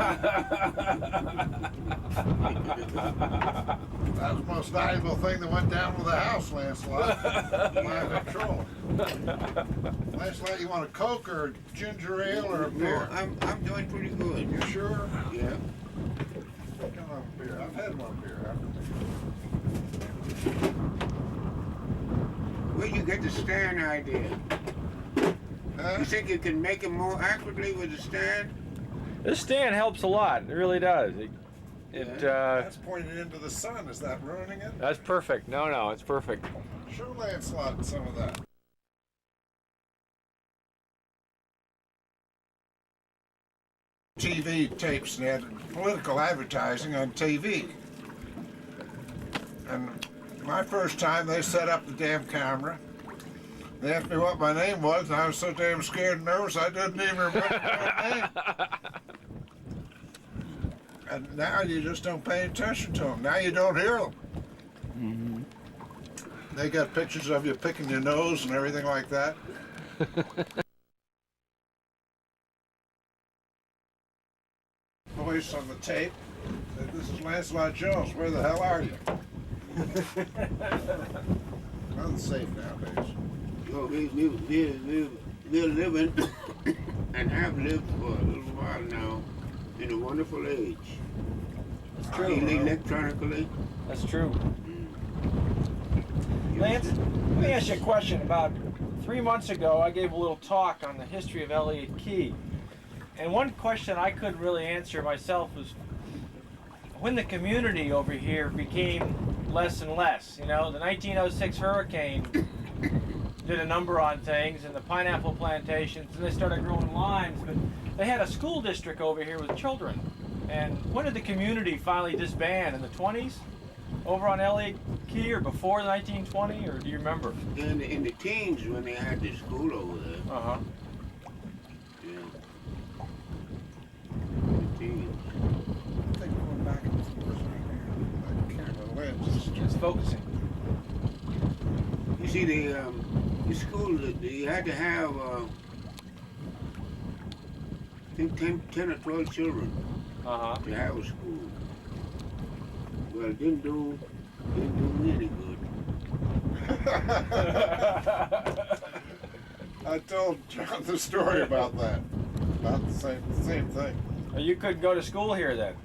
That was the most valuable thing that went down with the house, Lancelot. My Victrola. Lancelot, you want a Coke or ginger ale or a beer? No, I'm doing pretty good. You sure? Yeah. Come on, beer. I've had one beer. Where'd you get the stand idea? Huh? You think you can make it more accurately with the stand? This stand helps a lot. It really does. That's pointing into the sun. Is that ruining it? That's perfect. No, it's perfect. Show Lancelot some of that. TV tapes, and they had political advertising on TV. And my first time, they set up the damn camera. They asked me what my name was, and I was so damn scared and nervous I didn't even remember my name. And now you just don't pay attention to them. Now you don't hear them. Mm-hmm. They got pictures of you picking your nose and everything like that. Voice on the tape said, "This is Lancelot Jones. Where the hell are you?" Unsafe nowadays. Well, we're living and have lived for a little while now in a wonderful age. That's true. Electronically. That's true. Lance, let me ask you a question. About 3 months ago, I gave a little talk on the history of Elliott Key. And one question I couldn't really answer myself was when the community over here became less and less. The 1906 hurricane did a number on things, and the pineapple plantations, and they started growing limes, but they had a school district over here with children. And when did the community finally disband? In the 20s? Over on Elliott Key, or before the 1920, or do you remember? In the teens when they had the school over there. Uh-huh. Yeah. In the teens. I think going back in this course right here, like camera lens. It's focusing. You see, the school, you had to have, I think 10 or 12 children Uh-huh. to have a school. Well, it didn't do me any good. I told John the story about that. About the same thing. You couldn't go to school here then?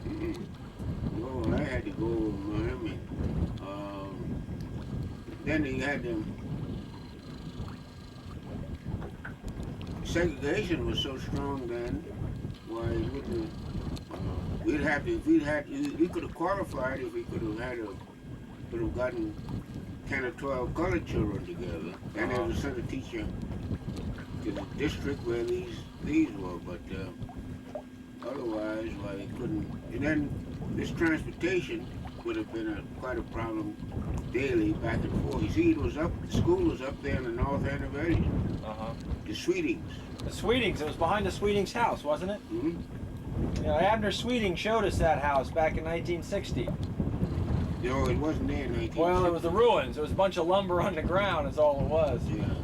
No, I had to go with Miami. Then they had the segregation was so strong then. Why it wouldn't? We'd have to. If we'd had, we could have qualified if we could have could have gotten 10 or 12 colored children together, and there was a center teacher to the district where these were, but otherwise, why they couldn't. And then this transportation would have been quite a problem daily back and forth. You see, the school was up there in the north end of Eddie. The Sweetings. The Sweetings. It was behind the Sweetings house, wasn't it? Mm-hmm. You know, Abner Sweeting showed us that house back in 1960. No, it wasn't there in 1960. Well, it was the ruins. It was a bunch of lumber on the ground is all it was. Yeah.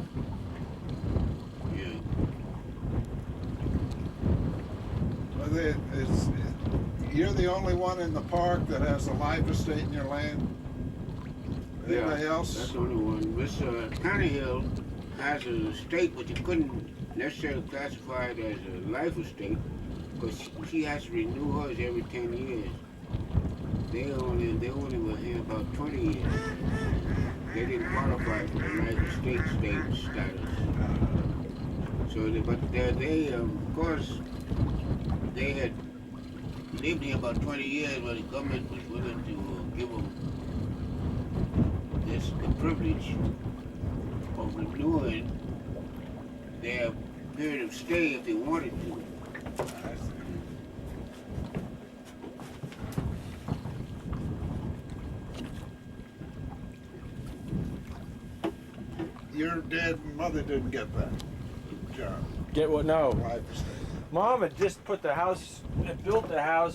Yeah. Well, you're the only one in the park that has a live estate in your land? Anybody else? That's the only one. Miss Tannehill has an estate, but you couldn't necessarily classify it as a life estate because she has to renew hers every 10 years. They only were here about 20 years. They didn't qualify for the life estate status. So, they of course, they had lived here about 20 years, but the government was willing to give them the privilege of renewing their period of stay if they wanted to. Your dad and mother didn't get that job. Get what? No. Live estate. Mom had just built the house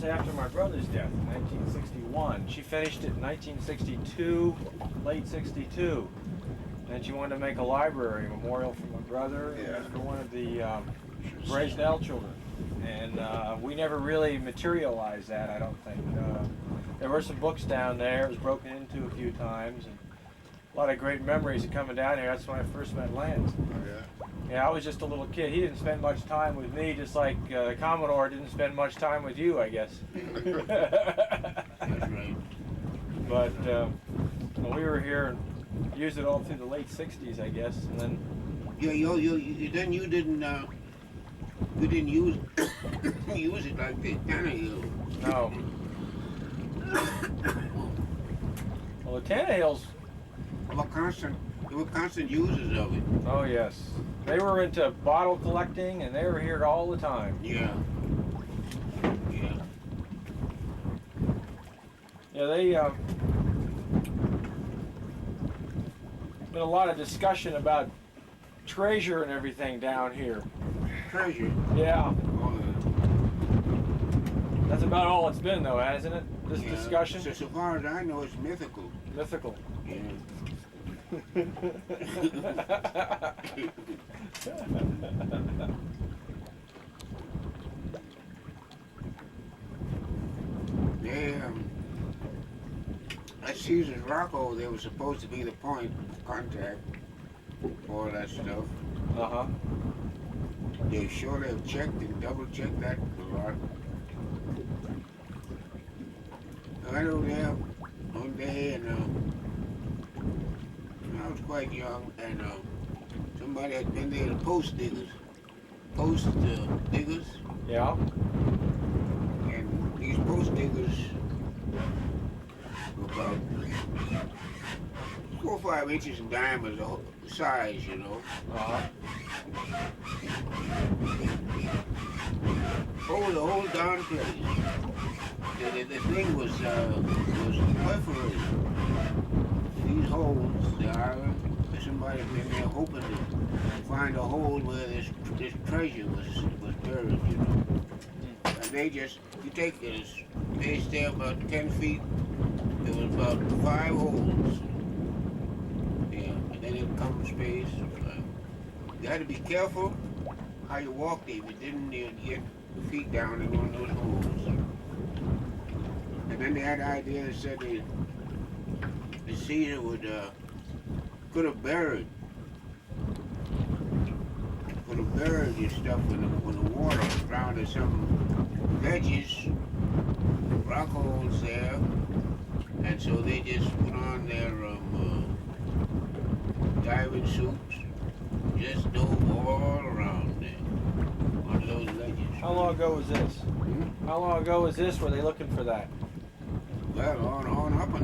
after my brother's death in 1961. She finished it in 1962, late 62. And she wanted to make a library, a memorial for my brother, and for one of the raised L children. And we never really materialized that, I don't think. There were some books down there. It was broken into a few times. And a lot of great memories of coming down here. That's when I first met Lance. Yeah, I was just a little kid. He didn't spend much time with me, just like the Commodore didn't spend much time with you, I guess. That's right. But we were here and used it all through the late 60s, I guess, and then... Yeah, then you didn't use use it like the Tannehill. No. Well, the Tannehills... They were constant users of it. Oh, yes. They were into bottle collecting, and they were here all the time. Yeah. Yeah. Yeah, they... been a lot of discussion about treasure and everything down here. Treasure? Yeah. Oh, That's about all it's been, though, hasn't it? This discussion? So far as I know, it's mythical. Mythical. Yeah. They, at Caesar's Rocco, there was supposed to be the point of contact for all that stuff. Uh-huh. They surely have checked and double-checked that a lot. I know there one day, and I was quite young, and somebody had been there to post diggers. Yeah. And these post diggers were about 4 or 5 inches in diameter, size, you know. Uh-huh. Over the whole darn place. The thing was perforated. These holes, the iron, somebody had been there hoping to find a hole where this treasure was buried, you know. And they just, you take this, they stay about 10 feet, there was about 5 holes. Yeah, and then it comes space. You had to be careful how you walked there. If you didn't, you'd get your feet down in one of those holes. And then they had the idea that said the Caesar could have buried your stuff when the water drowned in some ledges rock holes there, and so they just put on their diving suits, just dove all around there on those ledges. How long ago was this? Hmm? How long ago was this? Were they looking for that? Well, on up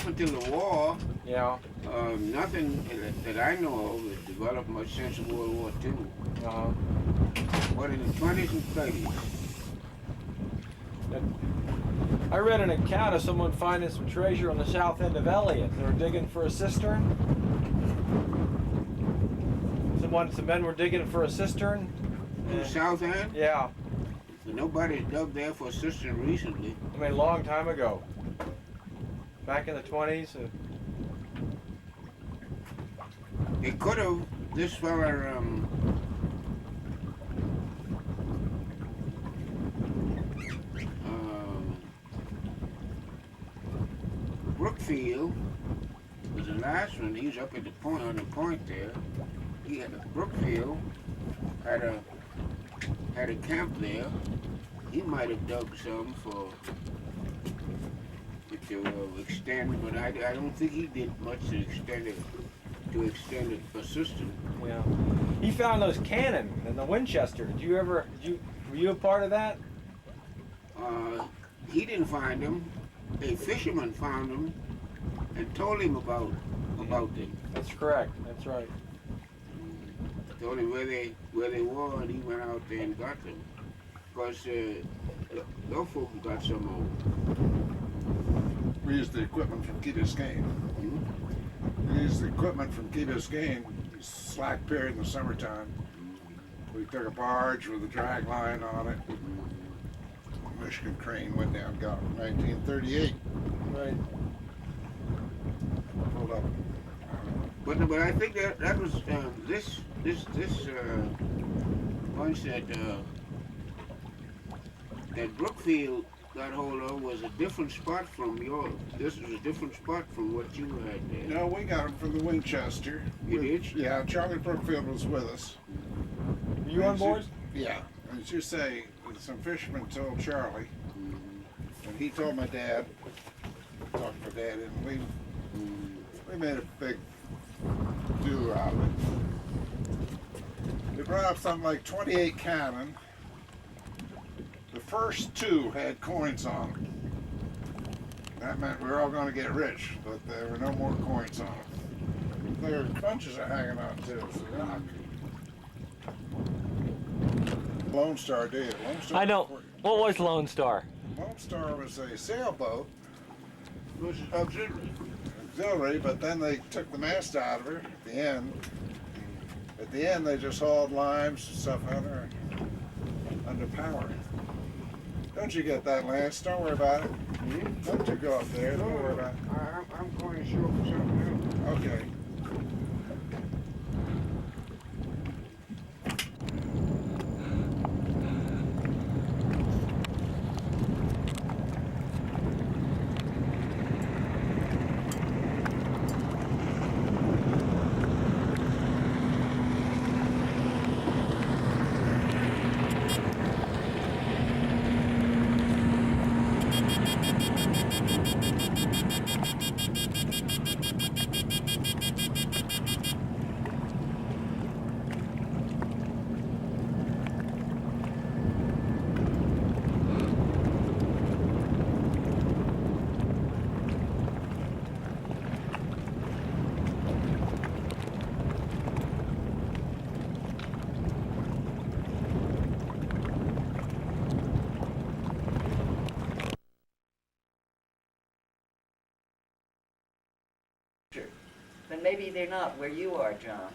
until the war, Yeah. nothing that I know of had developed much since World War II. Uh, But in the 20s and 30s, I read an account of someone finding some treasure on the south end of Elliott. They were digging for a cistern. Some men were digging for a cistern. in the south end, Yeah, nobody's dug there for a cistern recently. I mean, a long time ago. Back in the 20s. It could have, this fella, Brookfield was the last one. He was up at the point, on the point there. He had Brookfield had a camp there. He might have dug some to extend, but I don't think he did much to extend it for system. Yeah. He found those cannon in the Winchester. Were you a part of that? He didn't find them. A fisherman found them and told him about them. That's correct. That's right. Told him where they were, and he went out there and got them. Because those folks got some We used the equipment from Key Biscayne. We used the equipment from Key Biscayne, slack period in the summertime. We took a barge with a drag line on it. Michigan crane went down, got it in 1938. Right. Pulled up. But I think that was this bunch that Brookfield got hold of was a different spot from yours. This was a different spot from what you had there. No, we got them from the Winchester. You did? Yeah, Charlie Brookfield was with us. Were you on board? Yeah. As you say, some fishermen told Charlie, and he told my dad, talked to my dad, and we made a big do out of it. We brought up something like 28 cannon. The first two had coins on them. That meant we were all going to get rich, but there were no more coins on them. There were bunches are hanging on too. So rock. Lone Star did. Lone Star I don't. What was Lone Star? Lone Star was a sailboat, Which is auxiliary. auxiliary, but then they took the mast out of her at the end. At the end, they just hauled limes and stuff under power. Don't you get that, Lance? Don't worry about it. Don't you go up there. Don't worry about it. I'm going to show for something else. Okay. But maybe they're not where you are, John.